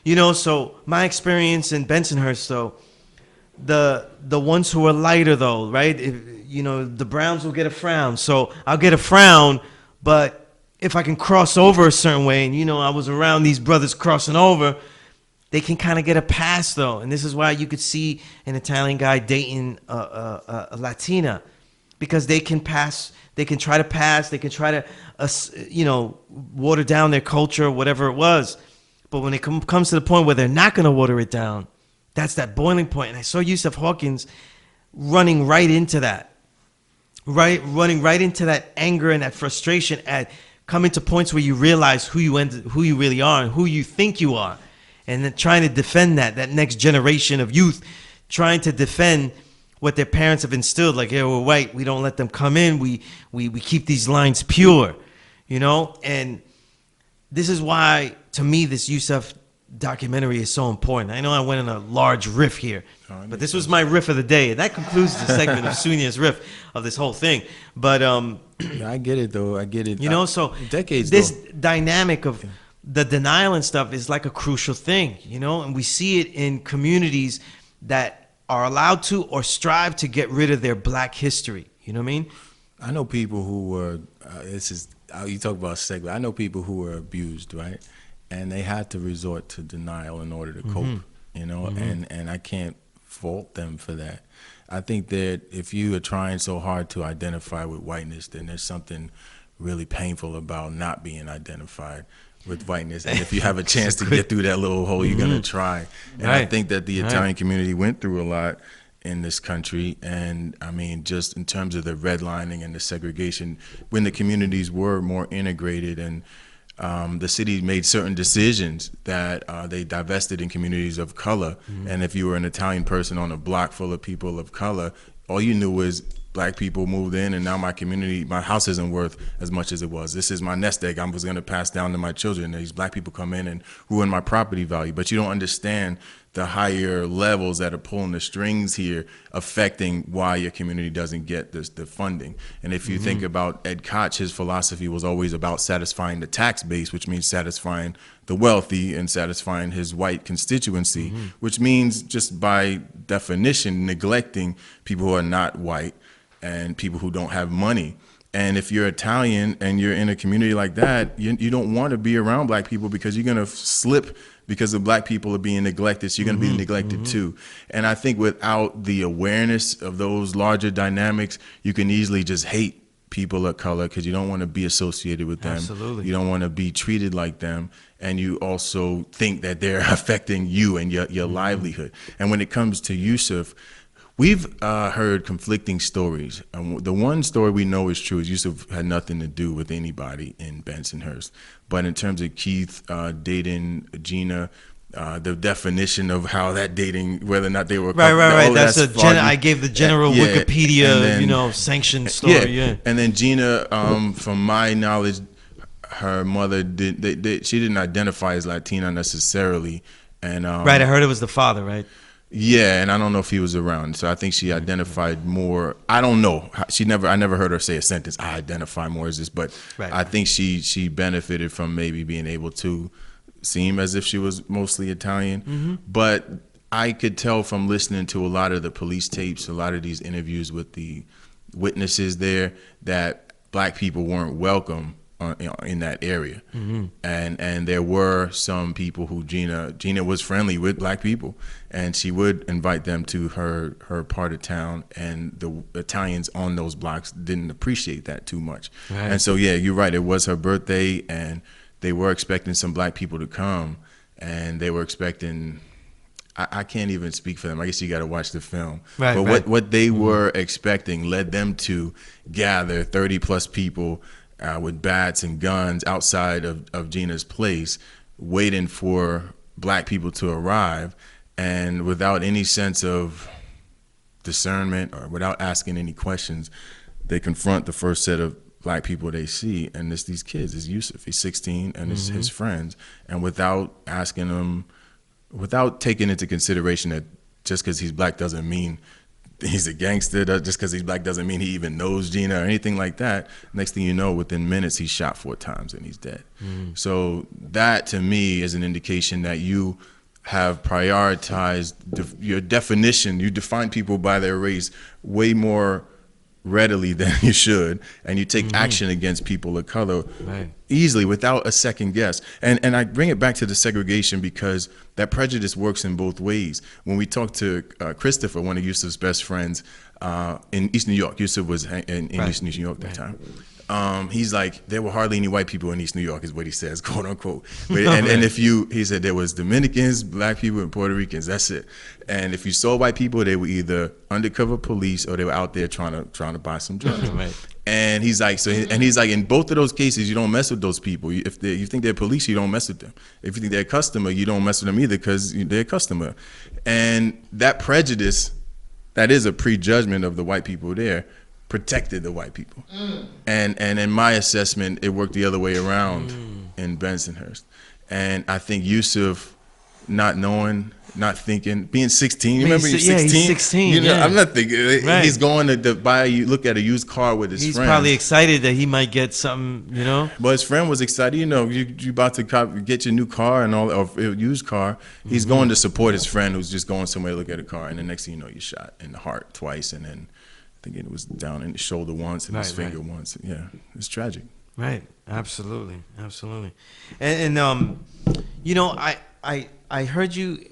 S7: You know, so my experience in Bensonhurst, though, the ones who are lighter, though, right? You know, the Browns will get a frown. So I'll get a frown, but if I can cross over a certain way, and, you know, I was around these brothers crossing over, they can kind of get a pass, though. And this is why you could see an Italian guy dating a Latina, because they can pass, they can try to pass, they can try to, you know, water down their culture, whatever it was. But when it comes to the point where they're not going to water it down, that's that boiling point. And I saw YUSUF Hawkins running right into that, running right into that anger and that frustration at coming to points where you realize who you really are and who you think you are, and then trying to defend that next generation of youth, trying to defend what their parents have instilled, like, yeah, we're white, we don't let them come in, we keep these lines pure, you know. And this is why, to me, this YUSUF documentary is so important. I know I went on a large riff here, but this was my riff of the day. And that concludes the segment of SUNEZ riff of this whole thing. But
S8: I get it though. I get it.
S7: You know, so
S8: decades.
S7: This
S8: though.
S7: dynamic of the denial and stuff is like a crucial thing, you know, and we see it in communities that are allowed to or strive to get rid of their black history. You know what I mean?
S8: I know people who were. You talk about segment. I know people who were abused, right? And they had to resort to denial in order to cope. You know, and I can't fault them for that. I think that if you are trying so hard to identify with whiteness, then there's something really painful about not being identified with whiteness. And if you have a chance to get through that little hole, you're going to try. And I think that the Italian community went through a lot in this country. And I mean, just in terms of the redlining and the segregation, when the communities were more integrated and the city made certain decisions that they divested in communities of color. And if you were an Italian person on a block full of people of color, all you knew was black people moved in, and now my community, my house isn't worth as much as it was. This is my nest egg I was going to pass down to my children. These black people come in and ruin my property value. But you don't understand the higher levels that are pulling the strings here, affecting why your community doesn't get the funding. And if you think about Ed Koch, his philosophy was always about satisfying the tax base, which means satisfying the wealthy and satisfying his white constituency, which means just by definition neglecting people who are not white and people who don't have money. And if you're Italian and you're in a community like that, you don't want to be around black people because you're going to slip because the black people are being neglected. So you're going to be neglected too. And I think without the awareness of those larger dynamics, you can easily just hate people of color because you don't want to be associated with them.
S7: Absolutely.
S8: You don't want to be treated like them. And you also think that they're affecting you and your livelihood. And when it comes to Yusuf, we've heard conflicting stories. The one story we know is true is Yusuf had nothing to do with anybody in Bensonhurst. But in terms of Keith dating Gina, the definition of how that dating, whether or not they were
S7: right. That's
S8: I
S7: gave the general Wikipedia, then, sanctioned story.
S8: And then Gina, from my knowledge, her mother she didn't identify as Latina necessarily, and
S7: right. I heard it was the father, right?
S8: Yeah, and I don't know if he was around, so I think she identified more. I don't know. I never heard her say a sentence. I identify more as this, but I think she benefited from maybe being able to seem as if she was mostly Italian. But I could tell from listening to a lot of the police tapes, a lot of these interviews with the witnesses there, that black people weren't welcome in that area. And there were some people who Gina was friendly with black people, and she would invite them to her part of town, and the Italians on those blocks didn't appreciate that too much. And so yeah, you're right, it was her birthday and they were expecting some black people to come, and they were expecting, I can't even speak for them. I guess you got to watch the film. But what they were expecting led them to gather 30 plus people with bats and guns outside of Gina's place, waiting for black people to arrive, and without any sense of discernment or without asking any questions, they confront the first set of black people they see, and it's these kids. It's Yusuf, he's 16, and it's his friends, and without asking them, without taking into consideration that just because he's black doesn't mean he's a gangster, just because he's black doesn't mean he even knows Gina or anything like that. Next thing you know, within minutes, he's shot 4 times and he's dead. So that, to me, is an indication that you have prioritized your definition. You define people by their race way more readily than you should, and you take action against people of color easily without a second guess. And I bring it back to the segregation because that prejudice works in both ways. When we talked to Christopher, one of Yusuf's best friends in East New York, Yusuf was in East New York at that time. He's like, there were hardly any white people in East New York, is what he says, quote unquote. And he said there was Dominicans, black people, and Puerto Ricans. That's it. And if you saw white people, they were either undercover police or they were out there trying to buy some drugs. And he's like, in both of those cases, you don't mess with those people. If you think they're police, you don't mess with them. If you think they're a customer, you don't mess with them either because they're a customer. And that prejudice, that is a prejudgment of the white people there, protected the white people. And in my assessment, it worked the other way around in Bensonhurst. And I think Yusuf, not knowing not thinking, being 16. You
S7: I mean,
S8: remember you're
S7: yeah,
S8: 16?
S7: he's 16,
S8: You know,
S7: yeah.
S8: I'm not thinking,
S7: Right.
S8: he's going to buy, look at a used car with his
S7: He's
S8: friends.
S7: probably excited that he might get something, you know?
S8: But his friend was excited. You know, you about to get your new car and all, or a used car. He's going to support his friend who's just going somewhere to look at a car. And the next thing you know, you're shot in the heart twice. And then I think it was down in the shoulder once and his finger once. Yeah, it's tragic.
S7: Right. Absolutely. Absolutely. And you know, I heard you,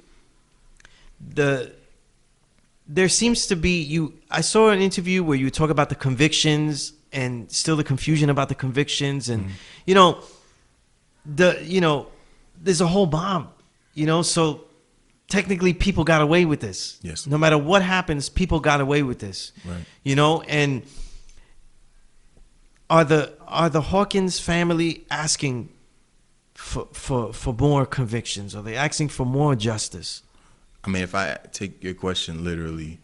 S7: there seems to be, I saw an interview where you talk about the convictions and still the confusion about the convictions, and you know, there's a whole bomb, you know, so technically people got away with this.
S8: Yes.
S7: No matter what happens, people got away with this.
S8: Right.
S7: You know, and are the Hawkins family asking for more convictions? Are they asking for more justice?
S8: I mean, if I take your question literally,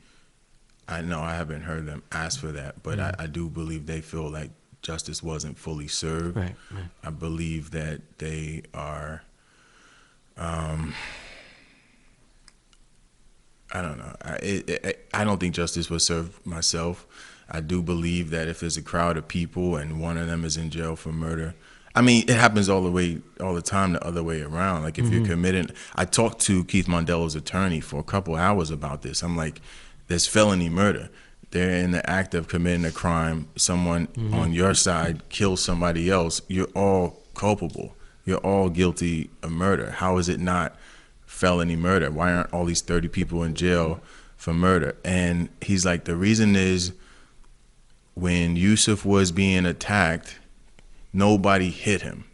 S8: I know I haven't heard them ask for that, but I do believe they feel like justice wasn't fully served.
S7: Right.
S8: I believe that they are, I don't know. I don't think justice was served myself. I do believe that if there's a crowd of people and one of them is in jail for murder, I mean, it happens all the time the other way around. Like if you're committing, I talked to Keith Mondello's attorney for a couple hours about this. I'm like, there's felony murder. They're in the act of committing a crime. Someone on your side kills somebody else. You're all culpable. You're all guilty of murder. How is it not felony murder? Why aren't all these 30 people in jail for murder? And he's like, the reason is when Yusuf was being attacked, nobody hit him.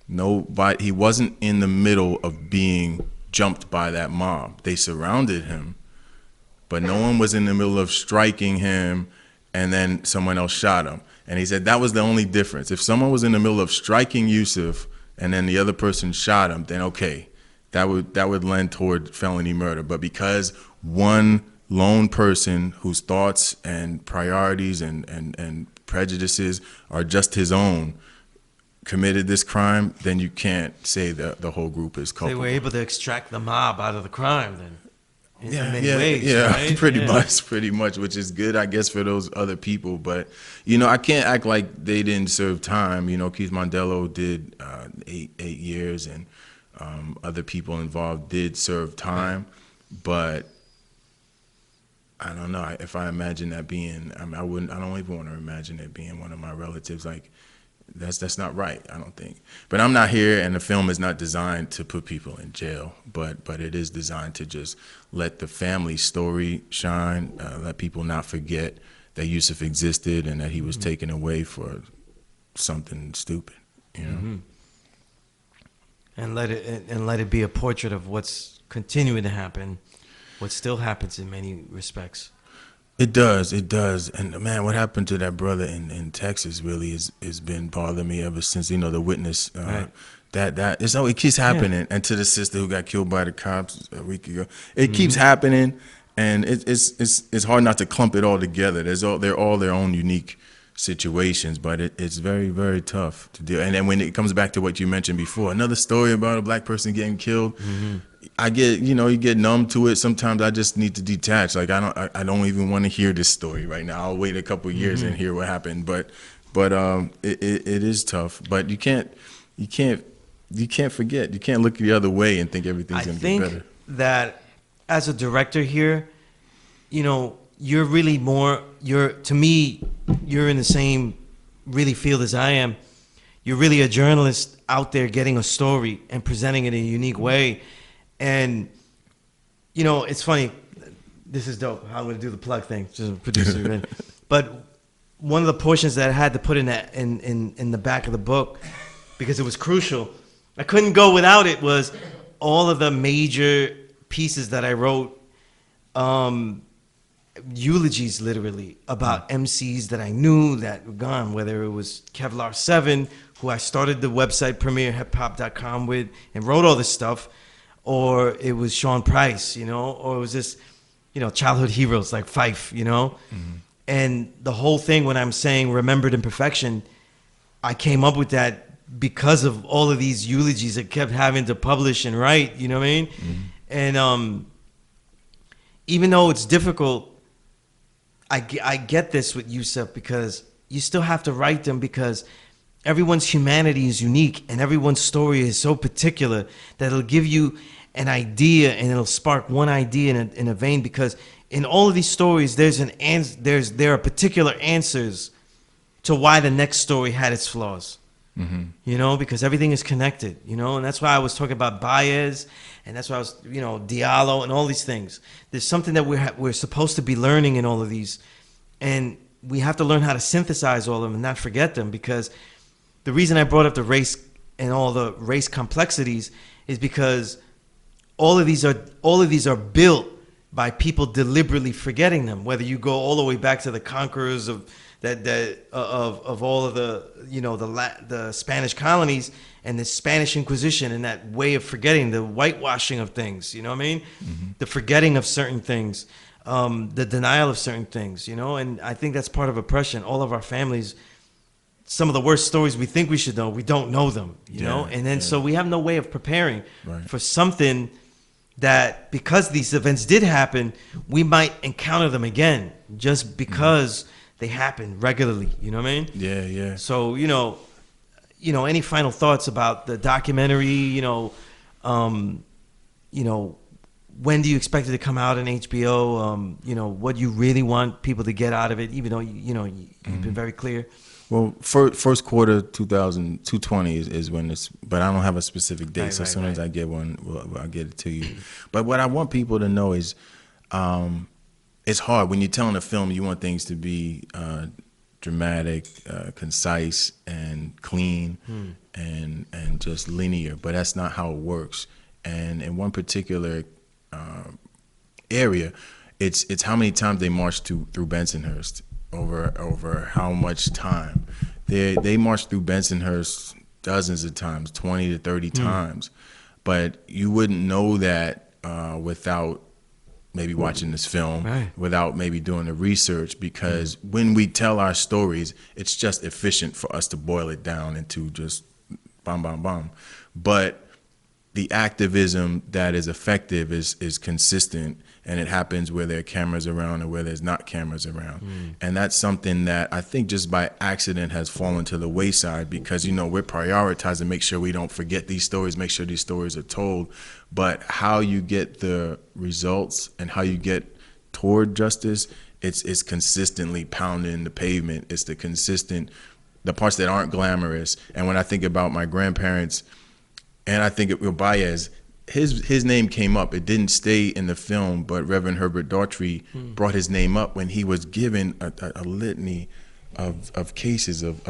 S8: Nobody. He wasn't in the middle of being jumped by that mob. They surrounded him, but no one was in the middle of striking him and then someone else shot him. And he said that was the only difference. If someone was in the middle of striking Yusuf and then the other person shot him, then okay, that would lend toward felony murder. But because one lone person whose thoughts and priorities and prejudices are just his own committed this crime, then you can't say that the whole group is culpable.
S7: They were able to extract the mob out of the crime then. In many
S8: yeah,
S7: ways,
S8: yeah,
S7: right?
S8: pretty much, which is good, I guess, for those other people. But, you know, I can't act like they didn't serve time. You know, Keith Mondello did 8 years, and other people involved did serve time. But I don't know if I imagine that being. I mean, I don't even want to imagine it being one of my relatives. Like, that's not right, I don't think. But I'm not here, and the film is not designed to put people in jail, but it is designed to just let the family story shine, let people not forget that Yusuf existed and that he was taken away for something stupid, you know.
S7: And let it be a portrait of what's continuing to happen, what still happens in many respects.
S8: It does. And man, what happened to that brother in Texas really has been bothering me ever since, you know, the witness.
S7: Right.
S8: That it keeps happening. And to the sister who got killed by the cops a week ago, it keeps happening, and it's hard not to clump it all together. They're all their own unique situations, but it's very, very tough to do. And then when it comes back to what you mentioned before, another story about a black person getting killed. I get, you know, you get numb to it. Sometimes I just need to detach. Like I don't even want to hear this story right now. I'll wait a couple of years and hear what happened. But it is tough. But you can't forget. You can't look the other way and think everything's going to get better.
S7: I think that as a director here, you know, you're really to me, you're in the same really field as I am. You're really a journalist out there getting a story and presenting it in a unique way. And, you know, it's funny. This is dope. I'm going to do the plug thing. Just a producer. But one of the portions that I had to put in the back of the book, because it was crucial, I couldn't go without it, was all of the major pieces that I wrote, eulogies literally about MCs that I knew that were gone, whether it was Kevlar 7, who I started the website premierhiphop.com with and wrote all this stuff, or it was Sean Price, you know, or it was just, you know, childhood heroes like Fife, you know. And the whole thing, when I'm saying remembered imperfection, I came up with that because of all of these eulogies I kept having to publish and write, you know what I mean? And even though it's difficult, I get this with Yusuf, because you still have to write them, because everyone's humanity is unique and everyone's story is so particular that it'll give you an idea, and it'll spark one idea in a vein, because in all of these stories there are particular answers to why the next story had its flaws. You know, because everything is connected, you know, and that's why I was talking about Baez, and that's why I was, you know, Diallo and all these things. There's something that we're supposed to be learning in all of these, and we have to learn how to synthesize all of them and not forget them, because the reason I brought up the race and all the race complexities is because all of these are built by people deliberately forgetting them. Whether you go all the way back to the conquerors of all of the, you know, the Spanish colonies and the Spanish Inquisition, and that way of forgetting, the whitewashing of things, you know what I mean? The forgetting of certain things, the denial of certain things, you know, and I think that's part of oppression. All of our families, some of the worst stories we think we should know, we don't know them, you know, and then so we have no way of preparing for something that, because these events did happen, we might encounter them again just because they happen regularly, you know what I mean?
S8: Yeah.
S7: So, you know, any final thoughts about the documentary, you know, when do you expect it to come out on HBO? You know, what you really want people to get out of it, even though, you've been very clear.
S8: Well, first quarter 220 is when it's, but I don't have a specific date. So as soon as I get one, I'll get it to you. But what I want people to know is, it's hard when you're telling a film. You want things to be dramatic, concise, and clean, and just linear. But that's not how it works. And in one particular area, it's how many times they marched through Bensonhurst. Over how much time they marched through Bensonhurst dozens of times, 20 to 30 times, but you wouldn't know that without maybe watching this film, without maybe doing the research, because when we tell our stories, it's just efficient for us to boil it down into just bam. But the activism that is effective is consistent, and it happens where there are cameras around and where there's not cameras around. And that's something that I think just by accident has fallen to the wayside, because, we're prioritizing, make sure we don't forget these stories, make sure these stories are told. But how you get the results and how you get toward justice, it's consistently pounding the pavement. It's the parts that aren't glamorous. And when I think about my grandparents, and I think Baez, his name came up. It didn't stay in the film, but Reverend Herbert Daughtry brought his name up when he was given a litany of cases of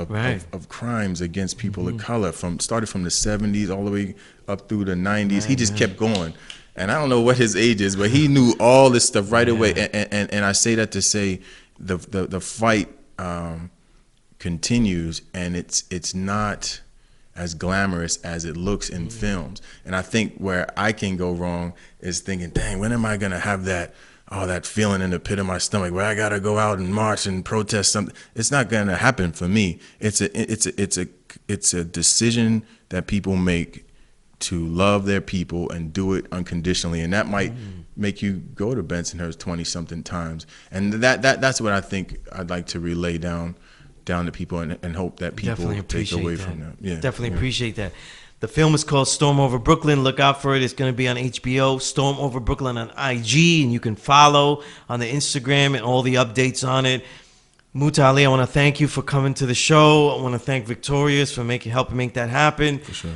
S8: crimes against people of color, started from the 70s all the way up through the 90s. He just kept going. And I don't know what his age is, but he knew all this stuff right away. And I say that to say the fight continues, and it's not as glamorous as it looks in films. And I think where I can go wrong is thinking, dang, when am I gonna have that feeling in the pit of my stomach where I gotta go out and march and protest something? It's not gonna happen for me. It's a decision that people make to love their people and do it unconditionally, and that might make you go to Bensonhurst 20-something times. And that's what I think I'd like to relay down to people, and hope that people take away from that. Yeah,
S7: definitely appreciate that. The film is called Storm Over Brooklyn. Look out for it. It's going to be on HBO. Storm Over Brooklyn on IG, and you can follow on the Instagram and all the updates on it. MUTA'ALI, I want to thank you for coming to the show. I want to thank Victorious for helping make that happen.
S8: For sure.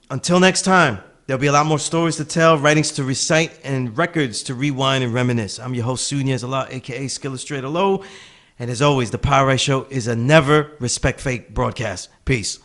S7: Until next time, there'll be a lot more stories to tell, writings to recite, and records to rewind and reminisce. I'm your host, SUNEZ, a.k.a. Skillustrator Low. And as always, the Power Right Show is a never respect fake broadcast. Peace.